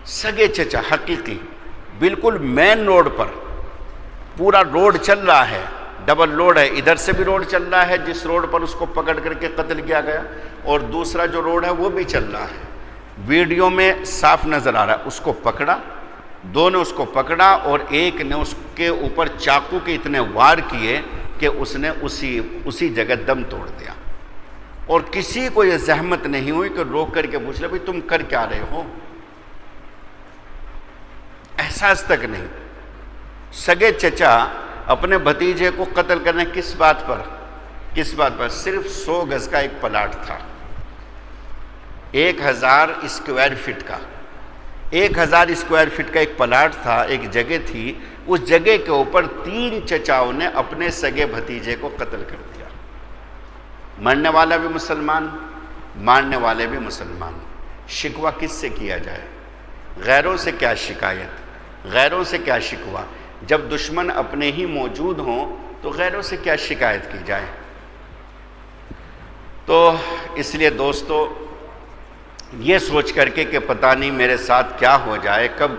سگے چچا حقیقی، بالکل مین روڈ پر، پورا روڈ چل رہا ہے، ڈبل روڈ ہے، ادھر سے بھی روڈ چل رہا ہے جس روڈ پر اس کو پکڑ کر کے قتل کیا گیا، اور دوسرا جو روڈ ہے وہ بھی چل رہا ہے۔ ویڈیو میں صاف نظر آ رہا ہے، اس کو پکڑا، 2 نے اس کو پکڑا اور ایک نے اس کے اوپر چاقو کے اتنے وار کیے کہ اس نے اسی جگہ دم توڑ دیا۔ اور کسی کو یہ زحمت نہیں ہوئی کہ روک کر کے پوچھ لے بھائی تم کر کیا رہے ہو، احساس تک نہیں۔ سگے چچا اپنے بھتیجے کو قتل کرنے کس بات پر؟ صرف 100 گز کا ایک پلاٹ تھا، 1000 اسکوائر فٹ کا، 1000 اسکوائر فٹ کا ایک پلاٹ تھا، ایک جگہ تھی، اس جگہ کے اوپر 3 چچاؤں نے اپنے سگے بھتیجے کو قتل کر دیا۔ مرنے والا بھی مسلمان، مارنے والے بھی مسلمان۔ شکوہ کس سے کیا جائے؟ غیروں سے کیا شکایت، غیروں سے کیا شکوہ؟ جب دشمن اپنے ہی موجود ہوں تو غیروں سے کیا شکایت کی جائے؟ تو اس لیے دوستو، یہ سوچ کر کے کہ پتہ نہیں میرے ساتھ کیا ہو جائے، کب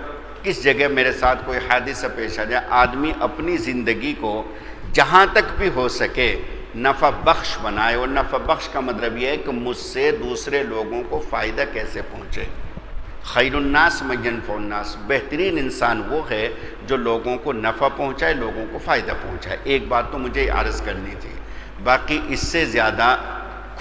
کس جگہ میرے ساتھ کوئی حادثہ پیش آ جائے، آدمی اپنی زندگی کو جہاں تک بھی ہو سکے نفع بخش بنائے۔ اور نفع بخش کا مطلب یہ ہے کہ مجھ سے دوسرے لوگوں کو فائدہ کیسے پہنچے۔ خیر الناس من ینفع الناس، بہترین انسان وہ ہے جو لوگوں کو نفع پہنچائے، لوگوں کو فائدہ پہنچائے۔ ایک بات تو مجھے عرض کرنی تھی، باقی اس سے زیادہ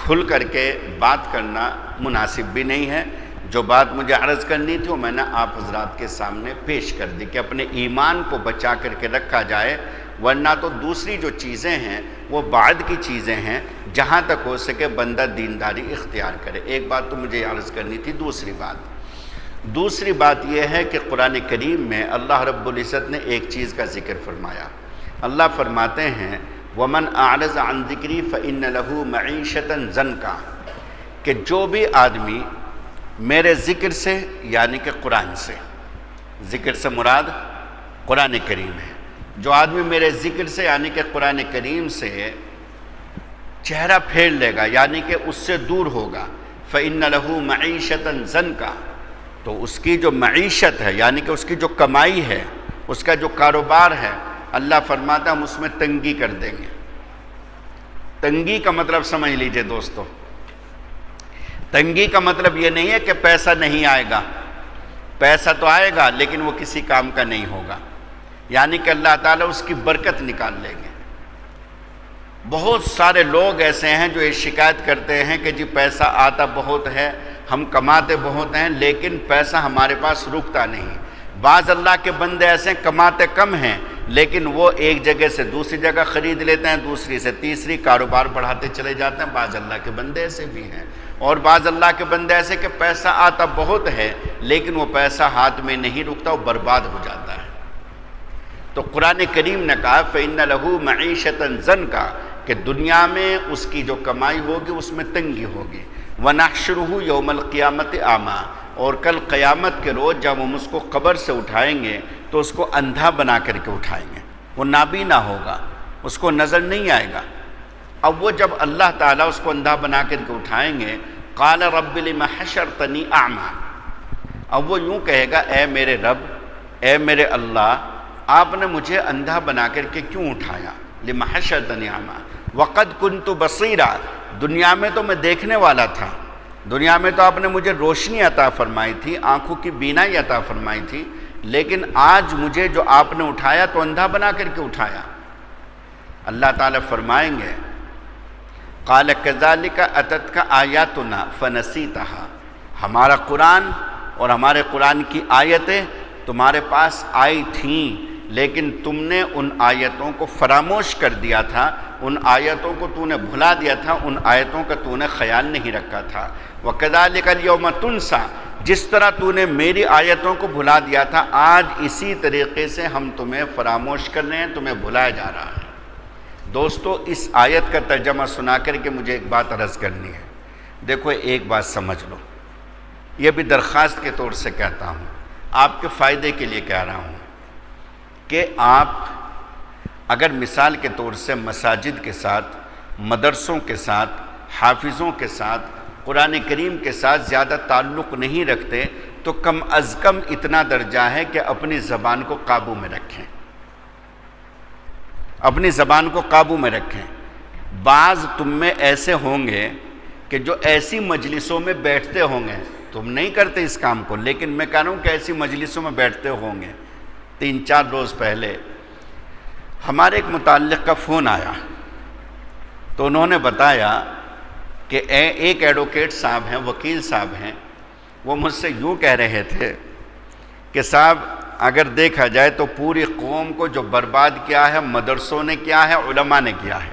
کھل کر کے بات کرنا مناسب بھی نہیں ہے۔ جو بات مجھے عرض کرنی تھی وہ میں نے آپ حضرات کے سامنے پیش کر دی کہ اپنے ایمان کو بچا کر کے رکھا جائے، ورنہ تو دوسری جو چیزیں ہیں وہ بعد کی چیزیں ہیں، جہاں تک ہو سکے بندہ دینداری اختیار کرے۔ ایک بات تو مجھے عرض کرنی تھی۔ دوسری بات یہ ہے کہ قرآن کریم میں اللہ رب العزت نے ایک چیز کا ذکر فرمایا۔ اللہ فرماتے ہیں وَمَنْ أَعْرَضَ عَنْ ذِكْرِي فَإِنَّ لَهُ مَعِيشَةً ضَنْكًا، کہ جو بھی آدمی میرے ذکر سے، یعنی کہ قرآن سے، ذکر سے مراد قرآن کریم ہے، جو آدمی میرے ذکر سے یعنی کہ قرآن کریم سے چہرہ پھیر لے گا، یعنی کہ اس سے دور ہوگا، فَإِنَّ لَهُ مَعِيشَةً ضَنْكًا، تو اس کی جو معیشت ہے یعنی کہ اس کی جو کمائی ہے، اس کا جو کاروبار ہے، اللہ فرماتا ہم اس میں تنگی کر دیں گے۔ تنگی کا مطلب سمجھ لیجئے دوستو، تنگی کا مطلب یہ نہیں ہے کہ پیسہ نہیں آئے گا، پیسہ تو آئے گا لیکن وہ کسی کام کا نہیں ہوگا، یعنی کہ اللہ تعالیٰ اس کی برکت نکال لیں گے۔ بہت سارے لوگ ایسے ہیں جو یہ شکایت کرتے ہیں کہ جی پیسہ آتا بہت ہے، ہم کماتے بہت ہیں، لیکن پیسہ ہمارے پاس رکتا نہیں۔ بعض اللہ کے بندے ایسے ہیں کماتے کم ہیں لیکن وہ ایک جگہ سے دوسری جگہ خرید لیتے ہیں، دوسری سے تیسری، کاروبار بڑھاتے چلے جاتے ہیں۔ بعض اللہ کے بندے ایسے بھی ہیں، اور بعض اللہ کے بندے ایسے کہ پیسہ آتا بہت ہے لیکن وہ پیسہ ہاتھ میں نہیں رکتا، وہ برباد ہو جاتا ہے۔ تو قرآن کریم نے کہا فَإِنَّ لَهُ مَعِيشَةً ضَنْكًا، کہ دنیا میں اس کی جو کمائی ہوگی اس میں تنگی ہوگی۔ وَنَحْشُرُهُ يَوْمَ الْقِيَامَةِ أَعْمَىٰ، اور کل قیامت کے روز جب ہم اس کو قبر سے اٹھائیں گے تو اس کو اندھا بنا کر کے اٹھائیں گے، وہ نابینا ہوگا، اس کو نظر نہیں آئے گا۔ اب وہ جب اللہ تعالیٰ اس کو اندھا بنا کر کے اٹھائیں گے، قال رب لم حشرتنی اعمیٰ، اب وہ یوں کہے گا اے میرے رب، اے میرے اللہ، آپ نے مجھے اندھا بنا کر کے کیوں اٹھایا؟ لم حشرتنی اعمیٰ وقد کنت بصیرا، دنیا میں تو میں دیکھنے والا تھا، دنیا میں تو آپ نے مجھے روشنی عطا فرمائی تھی، آنکھوں کی بینائی عطا فرمائی تھی، لیکن آج مجھے جو آپ نے اٹھایا تو اندھا بنا کر کے اٹھایا۔ اللہ تعالیٰ فرمائیں گے قال کذالک اتتک آیاتنا فنسیتہا، ہمارا قرآن اور ہمارے قرآن کی آیتیں تمہارے پاس آئی تھیں لیکن تم نے ان آیتوں کو فراموش کر دیا تھا، ان آیتوں کو تو نے بھلا دیا تھا، ان آیتوں کا تو نے خیال نہیں رکھا تھا۔ وَكَذَلِكَ الْيَوْمَ تُنْسَىٰ، جس طرح تو نے میری آیتوں کو بھلا دیا تھا، آج اسی طریقے سے ہم تمہیں فراموش کر رہے ہیں، تمہیں بھلایا جا رہا ہے۔ دوستو اس آیت کا ترجمہ سنا کر کے مجھے ایک بات عرض کرنی ہے۔ دیکھو ایک بات سمجھ لو، یہ بھی درخواست کے طور سے کہتا ہوں، آپ کے فائدے کے لیے کہہ رہا ہوں کہ آپ اگر مثال کے طور سے مساجد کے ساتھ، مدرسوں کے ساتھ، حافظوں کے ساتھ، قرآن کریم کے ساتھ زیادہ تعلق نہیں رکھتے تو کم از کم اتنا درجہ ہے کہ اپنی زبان کو قابو میں رکھیں، اپنی زبان کو قابو میں رکھیں۔ بعض تم میں ایسے ہوں گے کہ جو ایسی مجلسوں میں بیٹھتے ہوں گے، تم نہیں کرتے اس کام کو، لیکن میں کہہ رہا ہوں کہ ایسی مجلسوں میں بیٹھتے ہوں گے۔ 3-4 روز پہلے ہمارے ایک متعلق کا فون آیا تو انہوں نے بتایا کہ ایک ایڈوکیٹ صاحب ہیں، وکیل صاحب ہیں، وہ مجھ سے یوں کہہ رہے تھے کہ صاحب اگر دیکھا جائے تو پوری قوم کو جو برباد کیا ہے مدرسوں نے کیا ہے، علماء نے کیا ہے۔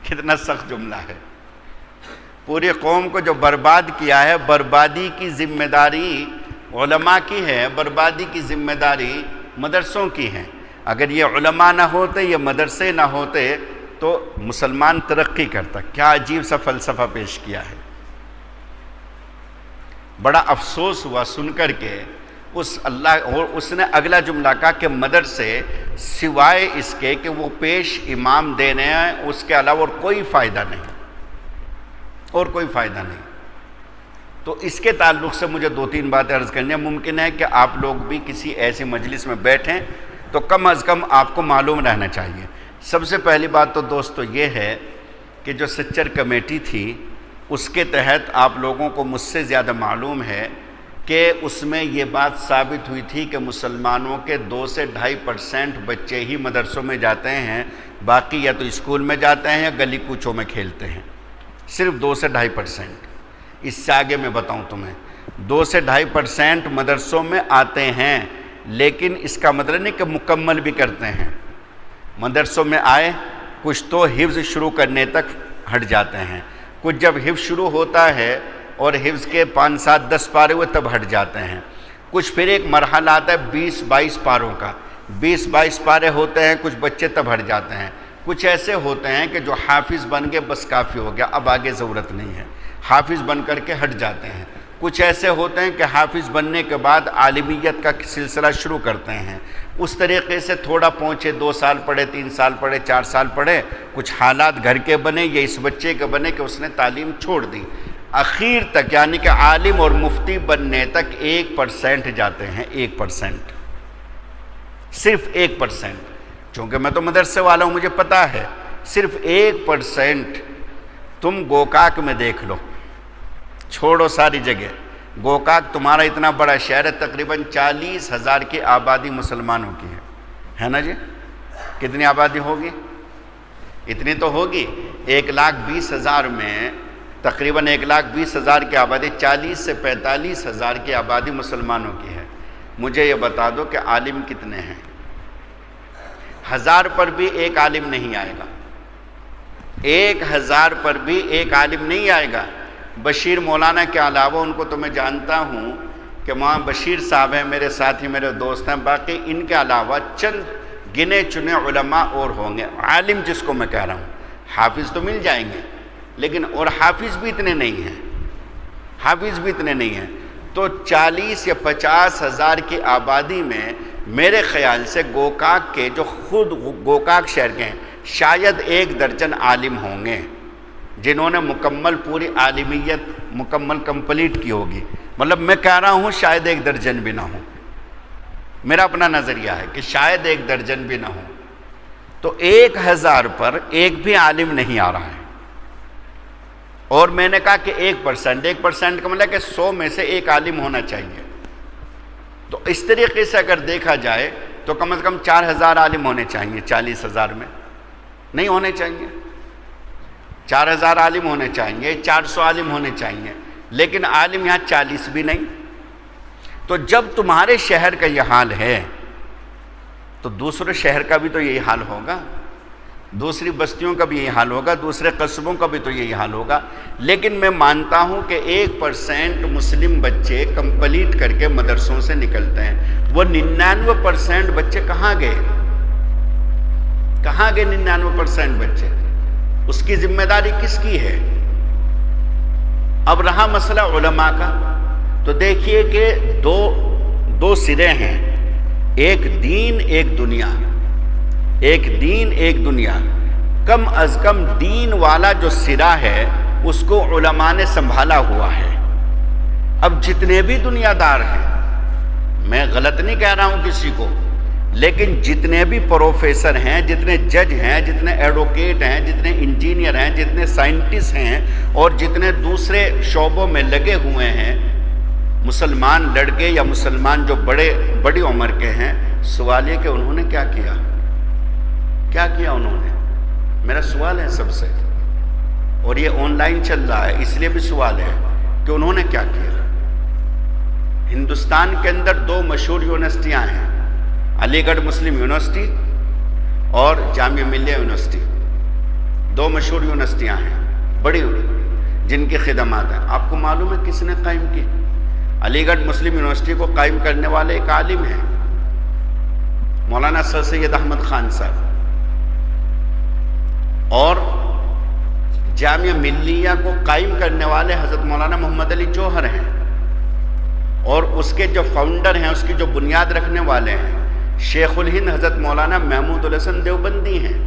کتنا سخت جملہ ہے۔ پوری قوم کو جو برباد کیا ہے، بربادی کی ذمہ داری علماء کی ہے، بربادی کی ذمہ داری مدرسوں کی ہے۔ اگر یہ علماء نہ ہوتے، یہ مدرسے نہ ہوتے تو مسلمان ترقی کرتا۔ کیا عجیب سا فلسفہ پیش کیا ہے۔ بڑا افسوس ہوا سن کر کے اور اس نے اگلا جملہ کہا کہ مدرسے سوائے اس کے کہ وہ پیش امام دینے ہیں، اس کے علاوہ اور کوئی فائدہ نہیں، اور کوئی فائدہ نہیں۔ تو اس کے تعلق سے مجھے 2-3 باتیں عرض کرنی ہیں۔ ممکن ہے کہ آپ لوگ بھی کسی ایسی مجلس میں بیٹھیں تو کم از کم آپ کو معلوم رہنا چاہیے۔ سب سے پہلی بات تو دوستو یہ ہے کہ جو سچر کمیٹی تھی اس کے تحت آپ لوگوں کو مجھ سے زیادہ معلوم ہے کہ اس میں یہ بات ثابت ہوئی تھی کہ مسلمانوں کے 2 سے 2.5% بچے ہی مدرسوں میں جاتے ہیں، باقی یا تو اسکول میں جاتے ہیں یا گلی کوچوں میں کھیلتے ہیں۔ صرف 2 سے 2.5%۔ اس سے آگے میں بتاؤں تمہیں 2 سے 2.5% مدرسوں میں آتے ہیں، لیکن اس کا مطلب نہیں کہ مکمل بھی کرتے ہیں۔ مدرسوں میں آئے، کچھ تو حفظ شروع کرنے تک ہٹ جاتے ہیں، کچھ جب حفظ شروع ہوتا ہے اور حفظ کے 5, 7, 10 پارے ہوئے تب ہٹ جاتے ہیں، کچھ پھر ایک مرحلہ آتا ہے 20, 22 پاروں کا، 20, 22 پارے ہوتے ہیں، کچھ بچے تب ہٹ جاتے ہیں۔ کچھ ایسے ہوتے ہیں کہ جو حافظ بن گئے بس کافی ہو گیا، اب آگے ضرورت نہیں ہے، حافظ بن کر کے ہٹ جاتے ہیں۔ کچھ ایسے ہوتے ہیں کہ حافظ بننے کے بعد عالمیت کا سلسلہ شروع کرتے ہیں، اس طریقے سے تھوڑا پہنچے، 2 سال پڑھے، 3 سال پڑھے، 4 سال پڑھے، کچھ حالات گھر کے بنے یا اس بچے کے بنے کہ اس نے تعلیم چھوڑ دی، اخیر تک یعنی کہ عالم اور مفتی بننے تک 1% جاتے ہیں۔ 1%، صرف 1%۔ چونکہ میں تو مدرسے والا ہوں، مجھے پتہ ہے صرف 1%۔ تم گوکاک میں دیکھ لو، چھوڑو ساری جگہ، گوکاک تمہارا اتنا بڑا شہر ہے، تقریباً 40,000 کی آبادی مسلمانوں کی ہے نا جی؟ کتنی آبادی ہوگی؟ اتنی تو ہوگی۔ 1,20,000 میں تقریباً 1,20,000 کی آبادی، 40 سے 45,000 کی آبادی مسلمانوں کی ہے۔ مجھے یہ بتا دو کہ عالم کتنے ہیں؟ 1000 پر بھی ایک عالم نہیں آئے گا، 1000 پر بھی ایک عالم نہیں آئے گا۔ بشیر مولانا کے علاوہ ان کو تو میں جانتا ہوں کہ وہاں بشیر صاحب ہیں، میرے ساتھی، میرے دوست ہیں، باقی ان کے علاوہ چند گنے چنے علماء اور ہوں گے۔ عالم جس کو میں کہہ رہا ہوں، حافظ تو مل جائیں گے لیکن اور حافظ بھی اتنے نہیں ہیں، حافظ بھی اتنے نہیں ہیں۔ تو 40 یا 50,000 کی آبادی میں میرے خیال سے گوکاک کے جو خود گوکاک شہر کے ہیں شاید 1 درجن عالم ہوں گے جنہوں نے مکمل پوری عالمیت مکمل کمپلیٹ کی ہوگی۔ مطلب میں کہہ رہا ہوں شاید 1 درجن بھی نہ ہو، میرا اپنا نظریہ ہے کہ شاید 1 درجن بھی نہ ہو۔ تو 1000 پر ایک بھی عالم نہیں آ رہا ہے۔ اور میں نے کہا کہ 1% کا مطلب کہ 100 میں سے 1 عالم ہونا چاہیے۔ تو اس طریقے سے اگر دیکھا جائے تو کم از کم 4000 عالم ہونے چاہیے، 40,000 میں نہیں ہونے چاہیے، 4000 عالم ہونے چاہیے، 400 عالم ہونے چاہیے، لیکن عالم یہاں 40 بھی نہیں۔ تو جب تمہارے شہر کا یہ حال ہے تو دوسرے شہر کا بھی تو یہی حال ہوگا، دوسری بستیوں کا بھی یہی حال ہوگا، دوسرے قصبوں کا بھی تو یہی حال ہوگا۔ لیکن میں مانتا ہوں کہ 1% مسلم بچے کمپلیٹ کر کے مدرسوں سے نکلتے ہیں۔ وہ 99% بچے کہاں گئے؟ کہاں گئے 99% بچے؟ اس کی ذمہ داری کس کی ہے؟ اب رہا مسئلہ علماء کا، تو دیکھیے کہ دو سرے ہیں، ایک دین ایک دنیا، ایک دین ایک دنیا۔ کم از کم دین والا جو سرا ہے اس کو علماء نے سنبھالا ہوا ہے۔ اب جتنے بھی دنیا دار ہیں، میں غلط نہیں کہہ رہا ہوں کسی کو، لیکن جتنے بھی پروفیسر ہیں، جتنے جج ہیں، جتنے ایڈوکیٹ ہیں، جتنے انجینئر ہیں، جتنے سائنٹسٹ ہیں اور جتنے دوسرے شعبوں میں لگے ہوئے ہیں، مسلمان لڑکے یا مسلمان جو بڑی عمر کے ہیں، سوال یہ کہ انہوں نے کیا کیا؟ کیا کیا انہوں نے؟ میرا سوال ہے سب سے، اور یہ آن لائن چل رہا ہے، اس لیے بھی سوال ہے کہ انہوں نے کیا کیا۔ ہندوستان کے اندر 2 مشہور یونیورسٹیاں ہیں، علی گڑھ مسلم یونیورسٹی اور جامعہ ملیہ یونیورسٹی، 2 مشہور یونیورسٹیاں ہیں بڑی، جن کی خدمات ہیں۔ آپ کو معلوم ہے کس نے قائم کی؟ علی گڑھ مسلم یونیورسٹی کو قائم کرنے والے ایک عالم ہیں، مولانا سر سید احمد خان صاحب، اور جامعہ ملیہ کو قائم کرنے والے حضرت مولانا محمد علی جوہر ہیں، اور اس کے جو فاؤنڈر ہیں، اس کی جو بنیاد رکھنے والے ہیں، شیخ الہند حضرت مولانا محمود الحسن دیوبندی ہیں،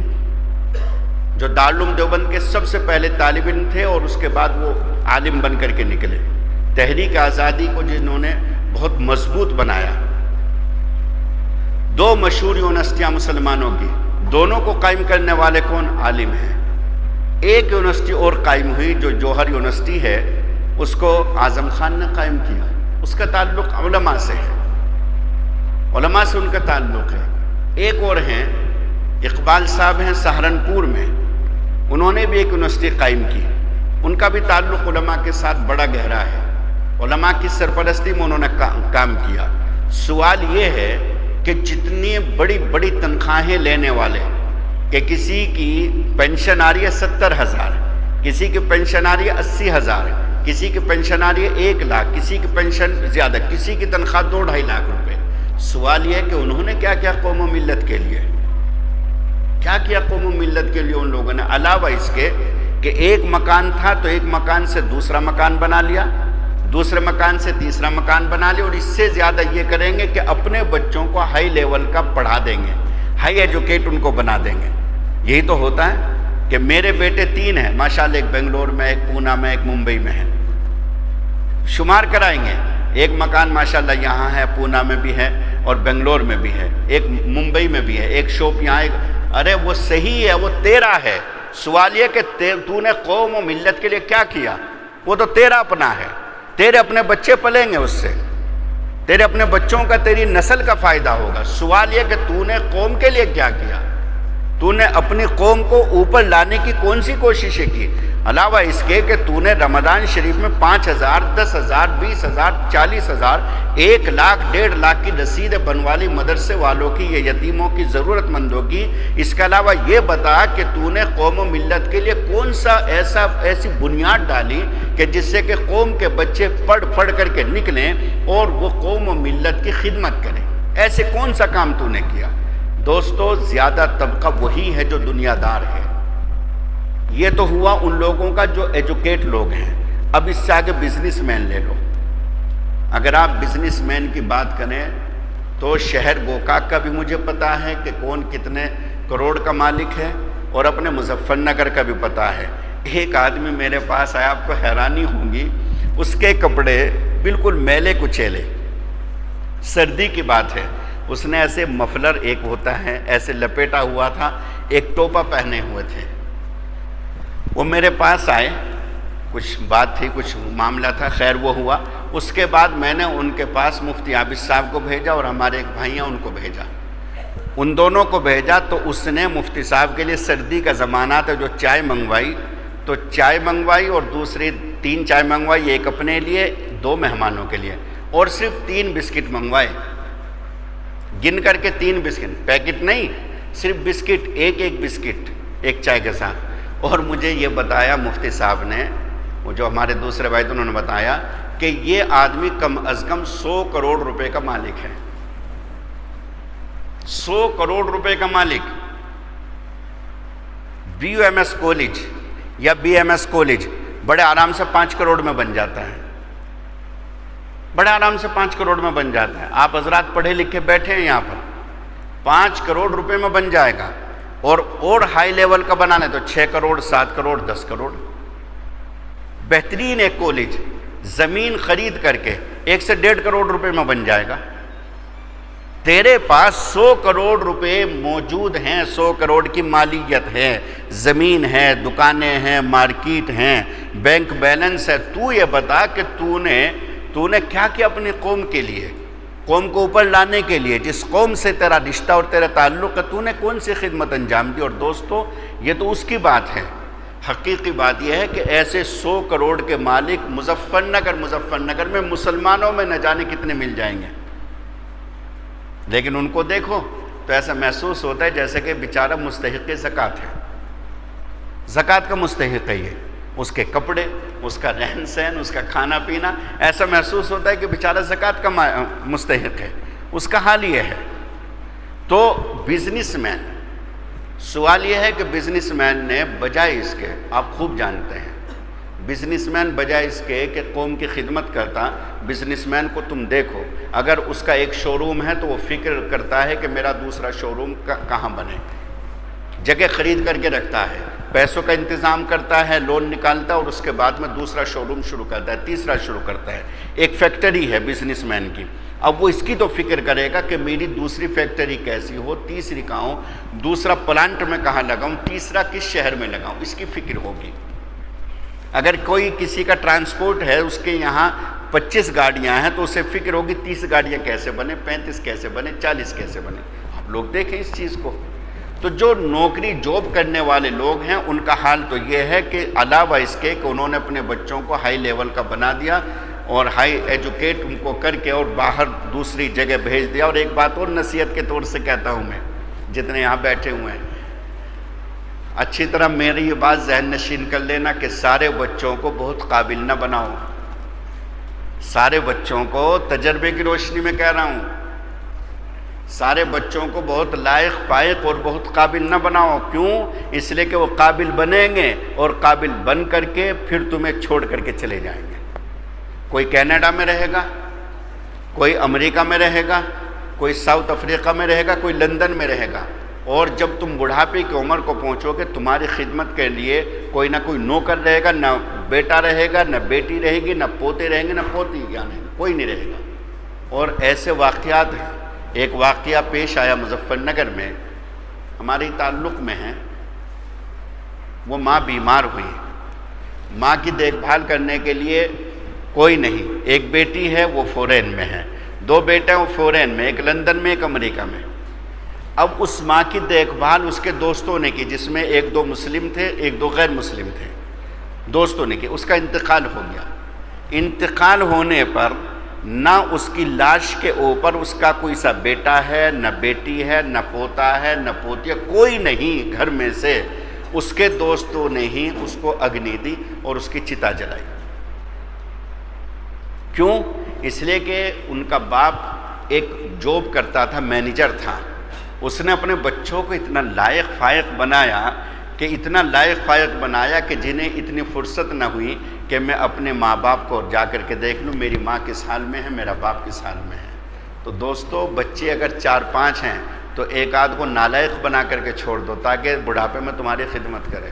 جو دارالعلوم دیوبند کے سب سے پہلے طالب علم تھے اور اس کے بعد وہ عالم بن کر کے نکلے۔ تحریک آزادی کو جنہوں نے بہت مضبوط بنایا۔ 2 مشہور یونیورسٹیاں مسلمانوں کی، دونوں کو قائم کرنے والے کون؟ عالم ہیں۔ ایک یونیورسٹی اور قائم ہوئی جو جوہر یونیورسٹی ہے، اس کو اعظم خان نے قائم کیا، اس کا تعلق علماء سے ہے، علماء سے ان کا تعلق ہے۔ ایک اور ہیں اقبال صاحب ہیں سہارنپور میں، انہوں نے بھی ایک یونیورسٹی قائم کی، ان کا بھی تعلق علماء کے ساتھ بڑا گہرا ہے، علماء کی سرپرستی میں انہوں نے کام کیا۔ سوال یہ ہے کہ جتنی بڑی بڑی تنخواہیں لینے والے، کہ کسی کی پینشن آ رہی ہے 70,000، کسی کی پینشن آ رہی ہے 80,000، کسی کی پینشن آ رہی ہے 1 لاکھ، کسی کی پینشن زیادہ، کسی کی تنخواہ 2-2.5 لاکھ روپے۔ سوال یہ ہے کہ انہوں نے کیا کیا قوم و ملت کے لیے، کیا کیا قوم و ملت کے لیے ان لوگوں نے، علاوہ اس کے کہ ایک مکان تھا تو ایک مکان سے دوسرا مکان بنا لیا، دوسرے مکان سے تیسرا مکان بنا لیا، اور اس سے زیادہ یہ کریں گے کہ اپنے بچوں کو ہائی لیول کا پڑھا دیں گے، ہائی ایجوکیٹ ان کو بنا دیں گے۔ یہی تو ہوتا ہے کہ میرے بیٹے 3 ہیں ماشاءاللہ، ایک بنگلور میں، ایک پونا میں، ایک ممبئی میں ہے، شمار کرائیں گے، ایک مکان ماشاءاللہ یہاں ہے، پونا میں بھی ہے اور بنگلور میں بھی ہے، ایک ممبئی میں بھی ہے، ایک شاپ یہاں، ارے وہ صحیح ہے، وہ تیرا ہے۔ سوال یہ کہ تو نے قوم و ملت کے لیے کیا کیا؟ وہ تو تیرا اپنا ہے، تیرے اپنے بچے پلیں گے اس سے، تیرے اپنے بچوں کا، تیری نسل کا فائدہ ہوگا۔ سوال یہ کہ تو نے قوم کے لیے کیا کیا؟ تو نے اپنی قوم کو اوپر لانے کی کون سی کوششیں کی؟ علاوہ اس کے کہ تو نے رمضان شریف میں 5,000، 10,000، 20,000، 40,000، 1 لاکھ، 1.5 لاکھ کی رسیدیں بنوالی مدرسے والوں کی، یہ یتیموں کی، ضرورت مندوں کی۔ اس کے علاوہ یہ بتا کہ تو نے قوم و ملت کے لیے کون سا ایسی بنیاد ڈالی کہ جس سے کہ قوم کے بچے پڑھ کر کے نکلیں اور وہ قوم و ملت کی خدمت کریں، ایسے کون سا کام تو نے کیا؟ دوستو، زیادہ طبقہ وہی ہے جو دنیا دار ہے۔ یہ تو ہوا ان لوگوں کا جو ایجوکیٹ لوگ ہیں۔ اب اس سے آگے بزنس مین لے لو۔ اگر آپ بزنس مین کی بات کریں تو شہر گوکاک کا بھی مجھے پتا ہے کہ کون کتنے کروڑ کا مالک ہے، اور اپنے مظفر نگر کا بھی پتا ہے۔ ایک آدمی میرے پاس آیا، آپ کو حیرانی ہوگی، اس کے کپڑے بالکل میلے کچیلے، سردی کی بات ہے، اس نے ایسے مفلر ایک ہوتا ہے ایسے لپیٹا ہوا تھا، ایک ٹوپا پہنے ہوئے تھے۔ وہ میرے پاس آئے، کچھ بات تھی، کچھ معاملہ تھا، خیر وہ ہوا۔ اس کے بعد میں نے ان کے پاس مفتی عابد صاحب کو بھیجا اور ہمارے ایک بھائی ہیں ان کو بھیجا، ان دونوں کو بھیجا۔ تو اس نے مفتی صاحب کے لیے سردی کا زمانہ تھا، جو چائے منگوائی، تو چائے منگوائی اور دوسری 3 چائے منگوائی، ایک اپنے لیے، 2 مہمانوں کے لیے، اور صرف 3 بسکٹ منگوائے، گن کر کے 3 بسکٹ، پیکٹ نہیں، صرف بسکٹ، ایک بسکٹ ایک چائے کے ساتھ۔ اور مجھے یہ بتایا مفتی صاحب نے، وہ جو ہمارے دوسرے بھائی تھے، انہوں نے بتایا کہ یہ آدمی کم از کم 100 کروڑ روپے کا مالک ہے، 100 کروڑ روپے کا مالک۔ BUMS کالج یا BMS کالج بڑے آرام سے 5 کروڑ میں بن جاتا ہے، بڑے آرام سے 5 کروڑ میں بن جاتا ہے۔ آپ حضرات پڑھے لکھے بیٹھے ہیں یہاں پر، 5 کروڑ روپے میں بن جائے گا، اور ہائی لیول کا بنانا ہے تو 6 کروڑ، 7 کروڑ، 10 کروڑ۔ بہترین ایک کالج زمین خرید کر کے 1 سے 1.5 کروڑ روپے میں بن جائے گا۔ تیرے پاس 100 کروڑ روپے موجود ہیں، 100 کروڑ کی مالیت ہے، زمین ہے، دکانیں ہیں، مارکیٹ ہیں، بینک بیلنس ہے۔ تو یہ بتا کہ تو نے کیا کیا اپنی قوم کے لیے، قوم کو اوپر لانے کے لیے، جس قوم سے تیرا رشتہ اور تیرا تعلق ہے، تو نے کون سی خدمت انجام دی؟ اور دوستو، یہ تو اس کی بات ہے۔ حقیقی بات یہ ہے کہ ایسے 100 کروڑ کے مالک مظفر نگر میں مسلمانوں میں نہ جانے کتنے مل جائیں گے، لیکن ان کو دیکھو تو ایسا محسوس ہوتا ہے جیسے کہ بیچارہ مستحق زکوٰۃ ہے، زکوٰۃ کا مستحق ہے یہ، اس کے کپڑے، اس کا رہن سہن، اس کا کھانا پینا، ایسا محسوس ہوتا ہے کہ بیچارہ زکوٰۃ کا مستحق ہے، اس کا حال یہ ہے۔ تو بزنس مین، سوال یہ ہے کہ بزنس مین نے بجائے اس کے، آپ خوب جانتے ہیں بزنس مین بجائے اس کے کہ قوم کی خدمت کرتا، بزنس مین کو تم دیکھو، اگر اس کا ایک شو روم ہے تو وہ فکر کرتا ہے کہ میرا دوسرا شو روم کہاں بنے، جگہ خرید کر کے رکھتا ہے، پیسوں کا انتظام کرتا ہے، لون نکالتا ہے اور اس کے بعد میں دوسرا شو روم شروع کرتا ہے، تیسرا شروع کرتا ہے۔ ایک فیکٹری ہے بزنس مین کی، اب وہ اس کی تو فکر کرے گا کہ میری دوسری فیکٹری کیسی ہو، تیسری کہاں ہو، دوسرا پلانٹ میں کہاں لگاؤں، تیسرا کس شہر میں لگاؤں، اس کی فکر ہوگی۔ اگر کوئی کسی کا ٹرانسپورٹ ہے، اس کے یہاں 25 گاڑیاں ہیں تو اسے فکر ہوگی 30 گاڑیاں کیسے بنے، 35 کیسے بنے، 40 کیسے بنے۔ آپ لوگ دیکھیں اس چیز کو۔ تو جو نوکری جاب کرنے والے لوگ ہیں ان کا حال تو یہ ہے کہ علاوہ اس کے کہ انہوں نے اپنے بچوں کو ہائی لیول کا بنا دیا اور ہائی ایجوکیٹ ان کو کر کے اور باہر دوسری جگہ بھیج دیا۔ اور ایک بات اور نصیحت کے طور سے کہتا ہوں میں، جتنے یہاں بیٹھے ہوئے ہیں، اچھی طرح میری یہ بات ذہن نشین کر لینا کہ سارے بچوں کو بہت قابل نہ بناؤ، سارے بچوں کو، تجربے کی روشنی میں کہہ رہا ہوں، سارے بچوں کو بہت لائق فائق اور بہت قابل نہ بناؤ۔ کیوں؟ اس لیے کہ وہ قابل بنیں گے اور قابل بن کر کے پھر تمہیں چھوڑ کر کے چلے جائیں گے۔ کوئی کینیڈا میں رہے گا، کوئی امریکہ میں رہے گا، کوئی ساؤتھ افریقہ میں رہے گا، کوئی لندن میں رہے گا، اور جب تم بڑھاپے کی عمر کو پہنچو گے تمہاری خدمت کے لیے کوئی نہ کوئی نوکر رہے گا، نہ بیٹا رہے گا، نہ بیٹی رہے گی، نہ پوتے رہیں گے، نہ پوتی جانے گے، کوئی نہیں رہے گا۔ اور ایسے واقعات ہیں۔ ایک واقعہ پیش آیا مظفر نگر میں، ہماری تعلق میں ہے، وہ ماں بیمار ہوئی، ماں کی دیکھ بھال کرنے کے لیے کوئی نہیں، ایک بیٹی ہے وہ فورین میں ہے، 2 بیٹے ہیں وہ فورین میں، ایک لندن میں ایک امریکہ میں۔ اب اس ماں کی دیکھ بھال اس کے دوستوں نے کی، جس میں 1-2 مسلم تھے، 1-2 غیر مسلم تھے، دوستوں نے کی۔ اس کا انتقال ہو گیا۔ انتقال ہونے پر نہ اس کی لاش کے اوپر اس کا کوئی سا بیٹا ہے، نہ بیٹی ہے، نہ پوتا ہے، نہ پوتی ہے، کوئی نہیں گھر میں سے۔ اس کے دوستوں نے ہی اس کو اگنی دی اور اس کی چتا جلائی۔ کیوں؟ اس لیے کہ ان کا باپ ایک جاب کرتا تھا، مینیجر تھا، اس نے اپنے بچوں کو اتنا لائق فائق بنایا کہ جنہیں اتنی فرصت نہ ہوئی کہ میں اپنے ماں باپ کو جا کر کے دیکھ لوں میری ماں کس حال میں ہے، میرا باپ کس حال میں ہے۔ تو دوستو، بچے اگر 4-5 ہیں تو ایک آدھ کو نالائق بنا کر کے چھوڑ دو تاکہ بڑھاپے میں تمہاری خدمت کرے۔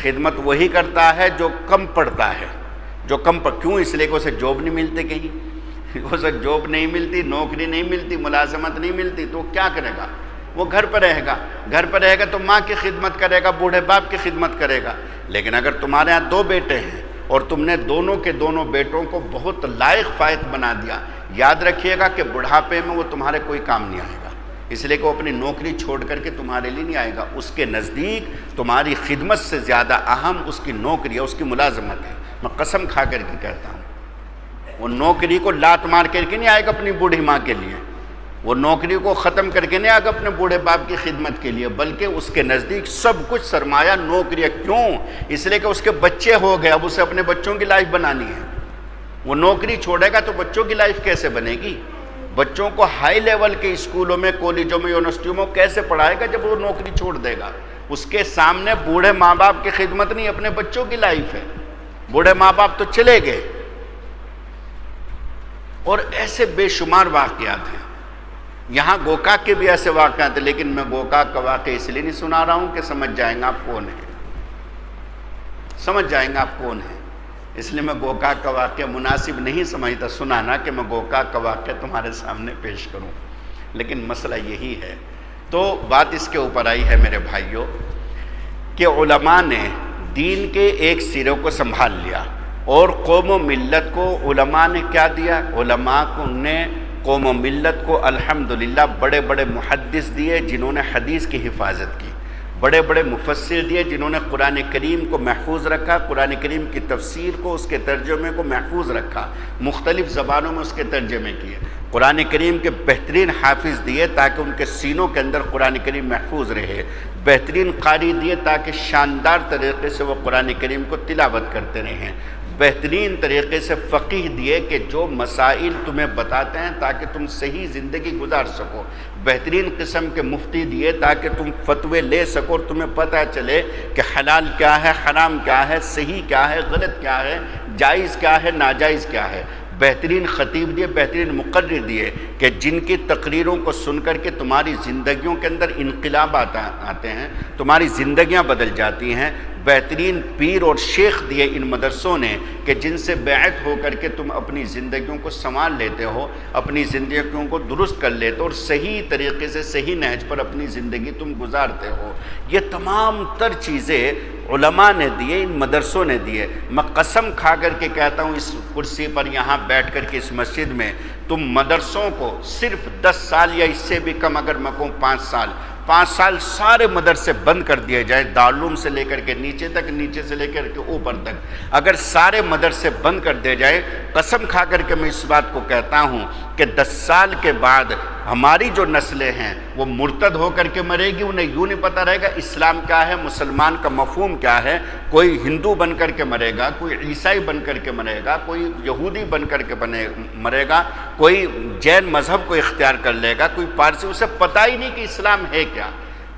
خدمت وہی کرتا ہے جو کم پڑھتا ہے، کیوں؟ اس لیے کہ اسے جاب نہیں ملتے، کہیں اسے جاب نہیں ملتی، نوکری نہیں ملتی، ملازمت نہیں ملتی، تو کیا کرے گا؟ وہ گھر پہ رہے گا تو ماں کی خدمت کرے گا، بوڑھے باپ کی خدمت کرے گا۔ لیکن اگر تمہارے ہاں 2 بیٹے ہیں اور تم نے دونوں کے دونوں بیٹوں کو بہت لائق فائق بنا دیا، یاد رکھیے گا کہ بڑھاپے میں وہ تمہارے کوئی کام نہیں آئے گا، اس لیے کہ وہ اپنی نوکری چھوڑ کر کے تمہارے لیے نہیں آئے گا۔ اس کے نزدیک تمہاری خدمت سے زیادہ اہم اس کی نوکری ہے، اس کی ملازمت ہے۔ میں قسم کھا کر کے کہتا ہوں، وہ نوکری کو لات مار کر کے نہیں آئے گا اپنی بوڑھی ماں کے لیے، وہ نوکری کو ختم کر کے نہیں آئے گا اپنے بوڑھے باپ کی خدمت کے لیے، بلکہ اس کے نزدیک سب کچھ سرمایہ نوکری ہے۔ کیوں؟ اس لیے کہ اس کے بچے ہو گئے، اب اسے اپنے بچوں کی لائف بنانی ہے۔ وہ نوکری چھوڑے گا تو بچوں کی لائف کیسے بنے گی؟ بچوں کو ہائی لیول کے اسکولوں میں، کالجوں میں، یونیورسٹیوں میں کیسے پڑھائے گا جب وہ نوکری چھوڑ دے گا؟ اس کے سامنے بوڑھے ماں باپ کی خدمت نہیں، اپنے بچوں کی لائف ہے۔ بوڑھے ماں باپ تو چلے گئے۔ اور ایسے بے شمار واقعات ہیں۔ یہاں گوکاک کے بھی ایسے واقعات ہیں، لیکن میں گوکاک کا واقعہ اس لیے نہیں سنا رہا ہوں کہ سمجھ جائیں گے آپ کون ہیں، اس لیے میں گوکاک کا واقعہ مناسب نہیں سمجھتا سنانا کہ میں گوکاک کا واقعہ تمہارے سامنے پیش کروں، لیکن مسئلہ یہی ہے۔ تو بات اس کے اوپر آئی ہے میرے بھائیوں کہ علماء نے دین کے ایک سرے کو سنبھال لیا، اور قوم و ملت کو علماء نے کیا دیا؟ علماء کو نے قوم و ملت کو الحمدللہ بڑے بڑے محدث دیے جنہوں نے حدیث کی حفاظت کی، بڑے بڑے مفسر دیے جنہوں نے قرآن کریم کو محفوظ رکھا، قرآن کریم کی تفسیر کو، اس کے ترجمے کو محفوظ رکھا، مختلف زبانوں میں اس کے ترجمے کیے۔ قرآن کریم کے بہترین حافظ دیے تاکہ ان کے سینوں کے اندر قرآن کریم محفوظ رہے، بہترین قاری دیے تاکہ شاندار طریقے سے وہ قرآن کریم کو تلاوت کرتے رہیں، بہترین طریقے سے فقیہ دیے کہ جو مسائل تمہیں بتاتے ہیں تاکہ تم صحیح زندگی گزار سکو، بہترین قسم کے مفتی دیے تاکہ تم فتوے لے سکو اور تمہیں پتہ چلے کہ حلال کیا ہے، حرام کیا ہے، صحیح کیا ہے، غلط کیا ہے، جائز کیا ہے، ناجائز کیا ہے۔ بہترین خطیب دیے، بہترین مقرر دیے کہ جن کی تقریروں کو سن کر کے تمہاری زندگیوں کے اندر انقلابات آتے ہیں، تمہاری زندگیاں بدل جاتی ہیں۔ بہترین پیر اور شیخ دیے ان مدرسوں نے کہ جن سے بیعت ہو کر کے تم اپنی زندگیوں کو سنوار لیتے ہو، اپنی زندگیوں کو درست کر لیتے ہو اور صحیح طریقے سے صحیح نہج پر اپنی زندگی تم گزارتے ہو۔ یہ تمام تر چیزیں علماء نے دیے، ان مدرسوں نے دیے۔ میں قسم کھا کر کے کہتا ہوں اس کرسی پر یہاں بیٹھ کر کے اس مسجد میں تم مدرسوں کو صرف 10 سال یا اس سے بھی کم، اگر میں کہوں 5 سال سارے مدرسے بند کر دیے جائیں، دارالعلوم سے لے کر کے نیچے تک، نیچے سے لے کر کے اوپر تک، اگر سارے مدرسے بند کر دیے جائیں، قسم کھا کر کے میں اس بات کو کہتا ہوں کہ 10 سال کے بعد ہماری جو نسلیں ہیں وہ مرتد ہو کر کے مرے گی، انہیں یوں نہیں پتہ رہے گا اسلام کیا ہے، مسلمان کا مفہوم کیا ہے۔ کوئی ہندو بن کر کے مرے گا، کوئی عیسائی بن کر کے مرے گا، کوئی یہودی بن کر کے مرے گا، کوئی جین مذہب کو اختیار کر لے گا، کوئی پارسی، اسے پتہ ہی نہیں کہ اسلام ہے کیا،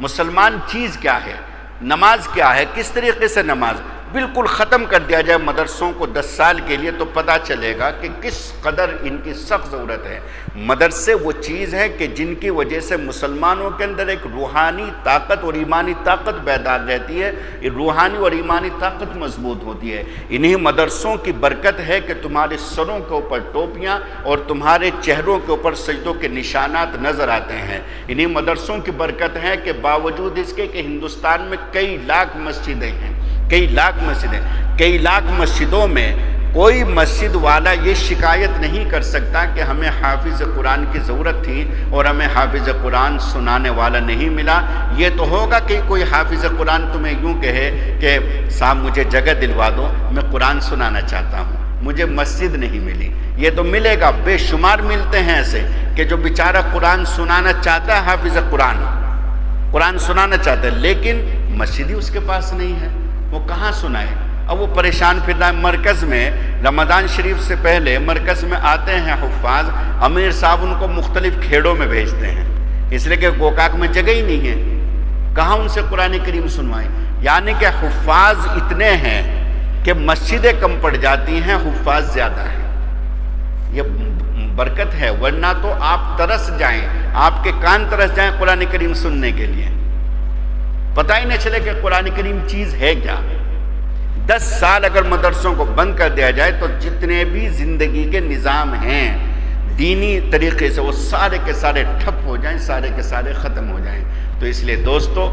مسلمان چیز کیا ہے، نماز کیا ہے، کس طریقے سے نماز۔ بالکل ختم کر دیا جائے مدرسوں کو 10 سال کے لیے تو پتہ چلے گا کہ کس قدر ان کی سخت ضرورت ہے۔ مدرسے وہ چیز ہے کہ جن کی وجہ سے مسلمانوں کے اندر ایک روحانی طاقت اور ایمانی طاقت بیدار رہتی ہے، روحانی اور ایمانی طاقت مضبوط ہوتی ہے۔ انہی مدرسوں کی برکت ہے کہ تمہارے سروں کے اوپر ٹوپیاں اور تمہارے چہروں کے اوپر سجدوں کے نشانات نظر آتے ہیں۔ انہی مدرسوں کی برکت ہے کہ باوجود اس کے کہ ہندوستان میں کئی لاکھ مسجدیں ہیں، کئی لاکھ مسجدوں میں کوئی مسجد والا یہ شکایت نہیں کر سکتا کہ ہمیں حافظ قرآن کی ضرورت تھی اور ہمیں حافظ قرآن سنانے والا نہیں ملا۔ یہ تو ہوگا کہ کوئی حافظ قرآن تمہیں یوں کہے کہ صاحب مجھے جگہ دلوا دو، میں قرآن سنانا چاہتا ہوں، مجھے مسجد نہیں ملی۔ یہ تو ملے گا، بے شمار ملتے ہیں ایسے کہ جو بیچارہ قرآن سنانا چاہتا ہے، حافظ قرآن سنانا چاہتا ہے، لیکن مسجد ہی اس کے پاس نہیں ہے، وہ کہاں سنائے؟ اب وہ پریشان پھر رہا ہے۔ مرکز میں رمضان شریف سے پہلے مرکز میں آتے ہیں حفاظ، امیر صاحب ان کو مختلف کھیڑوں میں بھیجتے ہیں، اس لیے کہ گوکاک میں جگہ ہی نہیں ہے، کہاں ان سے قرآن کریم سنوائیں؟ یعنی کہ حفاظ اتنے ہیں کہ مسجدیں کم پڑ جاتی ہیں، حفاظ زیادہ ہیں۔ یہ برکت ہے، ورنہ تو آپ ترس جائیں، آپ کے کان ترس جائیں قرآن کریم سننے کے لیے، پتہ ہی نہیں چلے کہ قرآن کریم چیز ہے کیا۔ 10 سال اگر مدرسوں کو بند کر دیا جائے تو جتنے بھی زندگی کے نظام ہیں دینی طریقے سے وہ سارے کے سارے ٹھپ ہو جائیں، سارے کے سارے ختم ہو جائیں۔ تو اس لیے دوستو،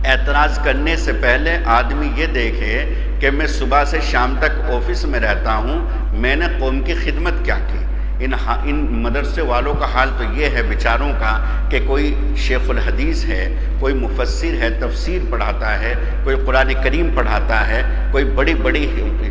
اعتراض کرنے سے پہلے آدمی یہ دیکھے کہ میں صبح سے شام تک آفس میں رہتا ہوں، میں نے قوم کی خدمت کیا کی۔ ان مدرسے والوں کا حال تو یہ ہے بیچاروں کا کہ کوئی شیخ الحدیث ہے، کوئی مفسر ہے، تفسیر پڑھاتا ہے، کوئی قرآن کریم پڑھاتا ہے، کوئی بڑی بڑی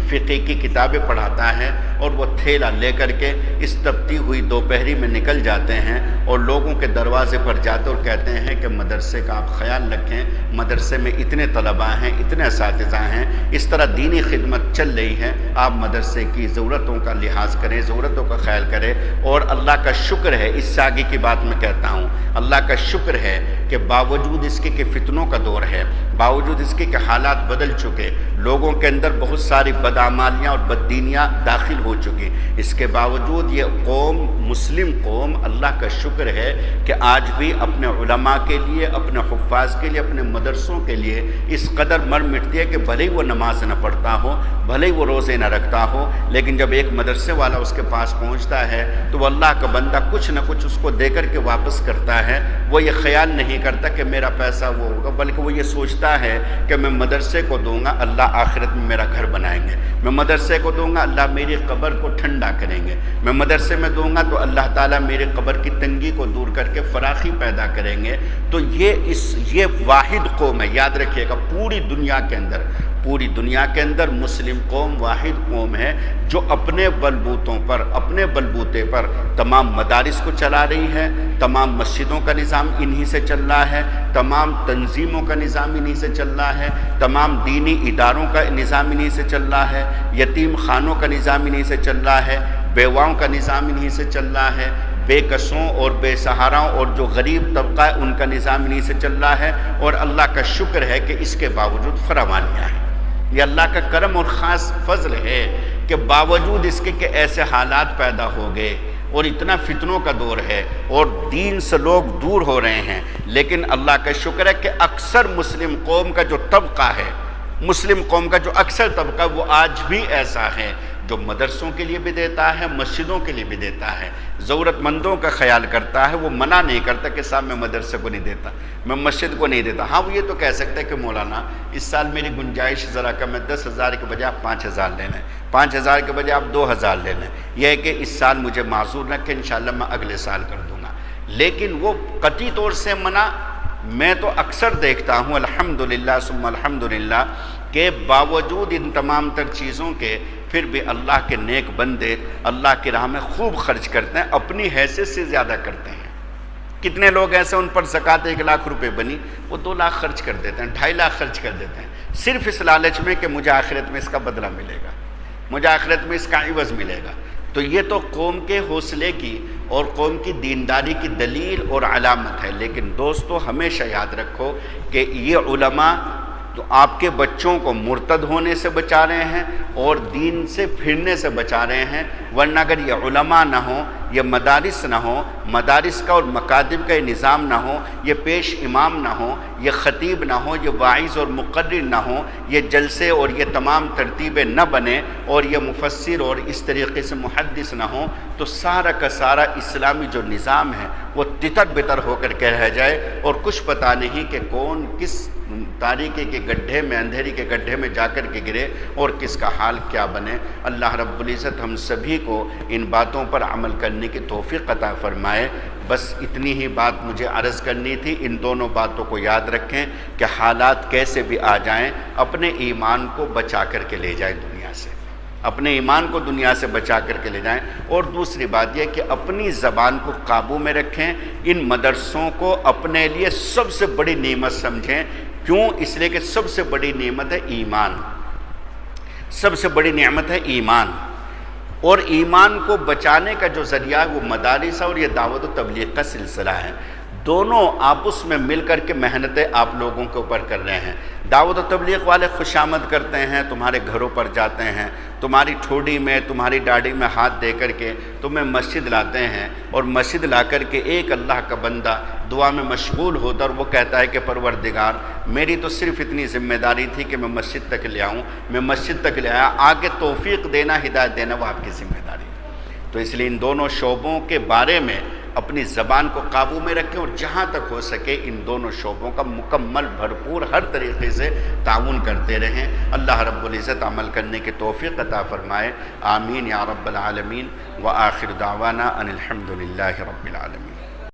فقہ کی کتابیں پڑھاتا ہے، اور وہ تھیلا لے کر کے اس تپتی ہوئی دوپہری میں نکل جاتے ہیں اور لوگوں کے دروازے پر جاتے اور کہتے ہیں کہ مدرسے کا آپ خیال رکھیں، مدرسے میں اتنے طلباء ہیں، اتنے اساتذہ ہیں، اس طرح دینی خدمت چل رہی ہے، آپ مدرسے کی ضرورتوں کا لحاظ کریں، ضرورتوں کا خیال کریں۔ اور اللہ کا شکر ہے، اس سے آگے کی بات میں کہتا ہوں، اللہ کا شکر ہے کہ باوجود اس کے کہ فتنوں کا دور ہے، باوجود اس کے کہ حالات بدل چکے، لوگوں کے اندر بہت ساری بدعمالیاں اور بددینیاں داخل ہو چکی، اس کے باوجود یہ قوم، مسلم قوم، اللہ کا شکر ہے کہ آج بھی اپنے علماء کے لیے، اپنے حفاظ کے لیے، اپنے مدرسوں کے لیے اس قدر مر مٹتی ہے کہ بھلے ہی وہ نماز نہ پڑھتا ہو، بھلے ہی وہ روزے نہ رکھتا ہو، لیکن جب ایک مدرسے والا اس کے پاس پہنچتا ہے تو وہ اللہ کا بندہ کچھ نہ کچھ اس کو دے کر کے واپس کرتا ہے۔ وہ یہ خیال نہیں کرتا کہ میرا پیسہ وہ ہوگا، بلکہ وہ یہ سوچتا ہے کہ میں مدرسے کو دوں گا، اللہ آخرت میں میرا گھر بنائیں گے، میں مدرسے کو دوں گا، اللہ میری قبر کو ٹھنڈا کریں گے، میں مدرسے میں دوں گا تو اللہ تعالیٰ میرے قبر کی تنگی کو دور کر کے فراخی پیدا کریں گے۔ تو یہ واحد قوم ہے، یاد رکھیے گا، پوری دنیا کے اندر مسلم قوم واحد قوم ہے جو اپنے بلبوتے پر تمام مدارس کو چلا رہی ہے، تمام مسجدوں کا نظام انہی سے چل رہا ہے، تمام تنظیموں کا نظام انہی سے چل رہا ہے، تمام دینی اداروں کا نظام انہی سے چل رہا ہے، یتیم خانوں کا نظام انہی سے چل رہا ہے، بیواؤں کا نظام انہی سے چل رہا ہے، بے کسوں اور بے سہاراؤں اور جو غریب طبقہ ہے ان کا نظام انہی سے چل رہا ہے۔ اور اللہ کا شکر ہے کہ اس کے باوجود فراوانیاں ہیں، یہ اللہ کا کرم اور خاص فضل ہے کہ باوجود اس کے کہ ایسے حالات پیدا ہو گئے اور اتنا فتنوں کا دور ہے اور دین سے لوگ دور ہو رہے ہیں، لیکن اللہ کا شکر ہے کہ اکثر مسلم قوم کا جو طبقہ ہے، مسلم قوم کا جو اکثر طبقہ وہ آج بھی ایسا ہے جو مدرسوں کے لیے بھی دیتا ہے، مسجدوں کے لیے بھی دیتا ہے، ضرورت مندوں کا خیال کرتا ہے، وہ منع نہیں کرتا کہ صاحب میں مدرسے کو نہیں دیتا، میں مسجد کو نہیں دیتا۔ ہاں وہ یہ تو کہہ سکتا ہے کہ مولانا اس سال میری گنجائش ذرا کم ہے، 10,000 کے بجائے آپ 5,000 لے لیں، 5,000 کے بجائے آپ 2,000 لے لیں، یہ ہے کہ اس سال مجھے معذور رکھیں، انشاءاللہ میں اگلے سال کر دوں گا۔ لیکن وہ قطعی طور سے منع میں تو اکثر دیکھتا ہوں، الحمدللہ ثم الحمدللہ، کہ باوجود ان تمام تر چیزوں کے پھر بھی اللہ کے نیک بندے اللہ کی راہ میں خوب خرچ کرتے ہیں، اپنی حیثیت سے زیادہ کرتے ہیں۔ کتنے لوگ ایسے ان پر زکوٰۃ 1 لاکھ روپے بنی، وہ 2 لاکھ خرچ کر دیتے ہیں، 2.5 لاکھ خرچ کر دیتے ہیں، صرف اس لالچ میں کہ مجھے آخرت میں اس کا بدلہ ملے گا، مجھے آخرت میں اس کا عوض ملے گا۔ تو یہ تو قوم کے حوصلے کی اور قوم کی دینداری کی دلیل اور علامت ہے۔ لیکن دوستو ہمیشہ یاد رکھو کہ یہ علماء تو آپ کے بچوں کو مرتد ہونے سے بچا رہے ہیں اور دین سے پھرنے سے بچا رہے ہیں، ورنہ اگر یہ علماء نہ ہوں، یہ مدارس نہ ہوں، مدارس کا اور مکاتب کا یہ نظام نہ ہو، یہ پیش امام نہ ہو، یہ خطیب نہ ہو، یہ واعظ اور مقرر نہ ہو، یہ جلسے اور یہ تمام ترتیبیں نہ بنے اور یہ مفسر اور اس طریقے سے محدث نہ ہوں، تو سارا کا سارا اسلامی جو نظام ہے وہ تتر بتر ہو کر کے رہ جائے اور کچھ پتہ نہیں کہ کون کس تاریکی کے گڈھے میں، اندھیری کے گڈھے میں جا کر کے گرے اور کس کا حال کیا بنے۔ اللہ رب العزت ہم سبھی کو ان باتوں پر عمل کرنے کی توفیق عطا فرمائے۔ بس اتنی ہی بات مجھے عرض کرنی تھی۔ ان دونوں باتوں کو یاد رکھیں کہ حالات کیسے بھی آ جائیں، اپنے ایمان کو بچا کر کے لے جائیں دنیا سے، اپنے ایمان کو دنیا سے بچا کر کے لے جائیں۔ اور دوسری بات یہ کہ اپنی زبان کو قابو میں رکھیں، ان مدرسوں کو اپنے لیے سب سے بڑی نعمت سمجھیں۔ کیوں؟ اس لیے کہ سب سے بڑی نعمت ہے ایمان، سب سے بڑی نعمت ہے ایمان، اور ایمان کو بچانے کا جو ذریعہ ہے وہ مدارس اور یہ دعوت و تبلیغ کا سلسلہ ہے۔ دونوں آپس میں مل کر کے محنتیں آپ لوگوں کے اوپر کر رہے ہیں۔ دعوت و تبلیغ والے خوشامد کرتے ہیں، تمہارے گھروں پر جاتے ہیں، تمہاری ٹھوڑی میں، تمہاری ڈاڑھی میں ہاتھ دے کر کے تمہیں مسجد لاتے ہیں، اور مسجد لا کر کے ایک اللہ کا بندہ دعا میں مشغول ہوتا اور وہ کہتا ہے کہ پروردگار میری تو صرف اتنی ذمہ داری تھی کہ میں مسجد تک لے آؤں، میں مسجد تک لے آیا، آگے توفیق دینا، ہدایت دینا وہ آپ کی ذمہ داری ہے۔ تو اس لیے ان دونوں شعبوں کے بارے میں اپنی زبان کو قابو میں رکھیں اور جہاں تک ہو سکے ان دونوں شعبوں کا مکمل بھرپور ہر طریقے سے تعاون کرتے رہیں۔ اللہ رب العزت عمل کرنے کی توفیق عطا فرمائے۔ آمین یا رب العالمین۔ وآخر دعوانا ان الحمد للہ رب العالمین۔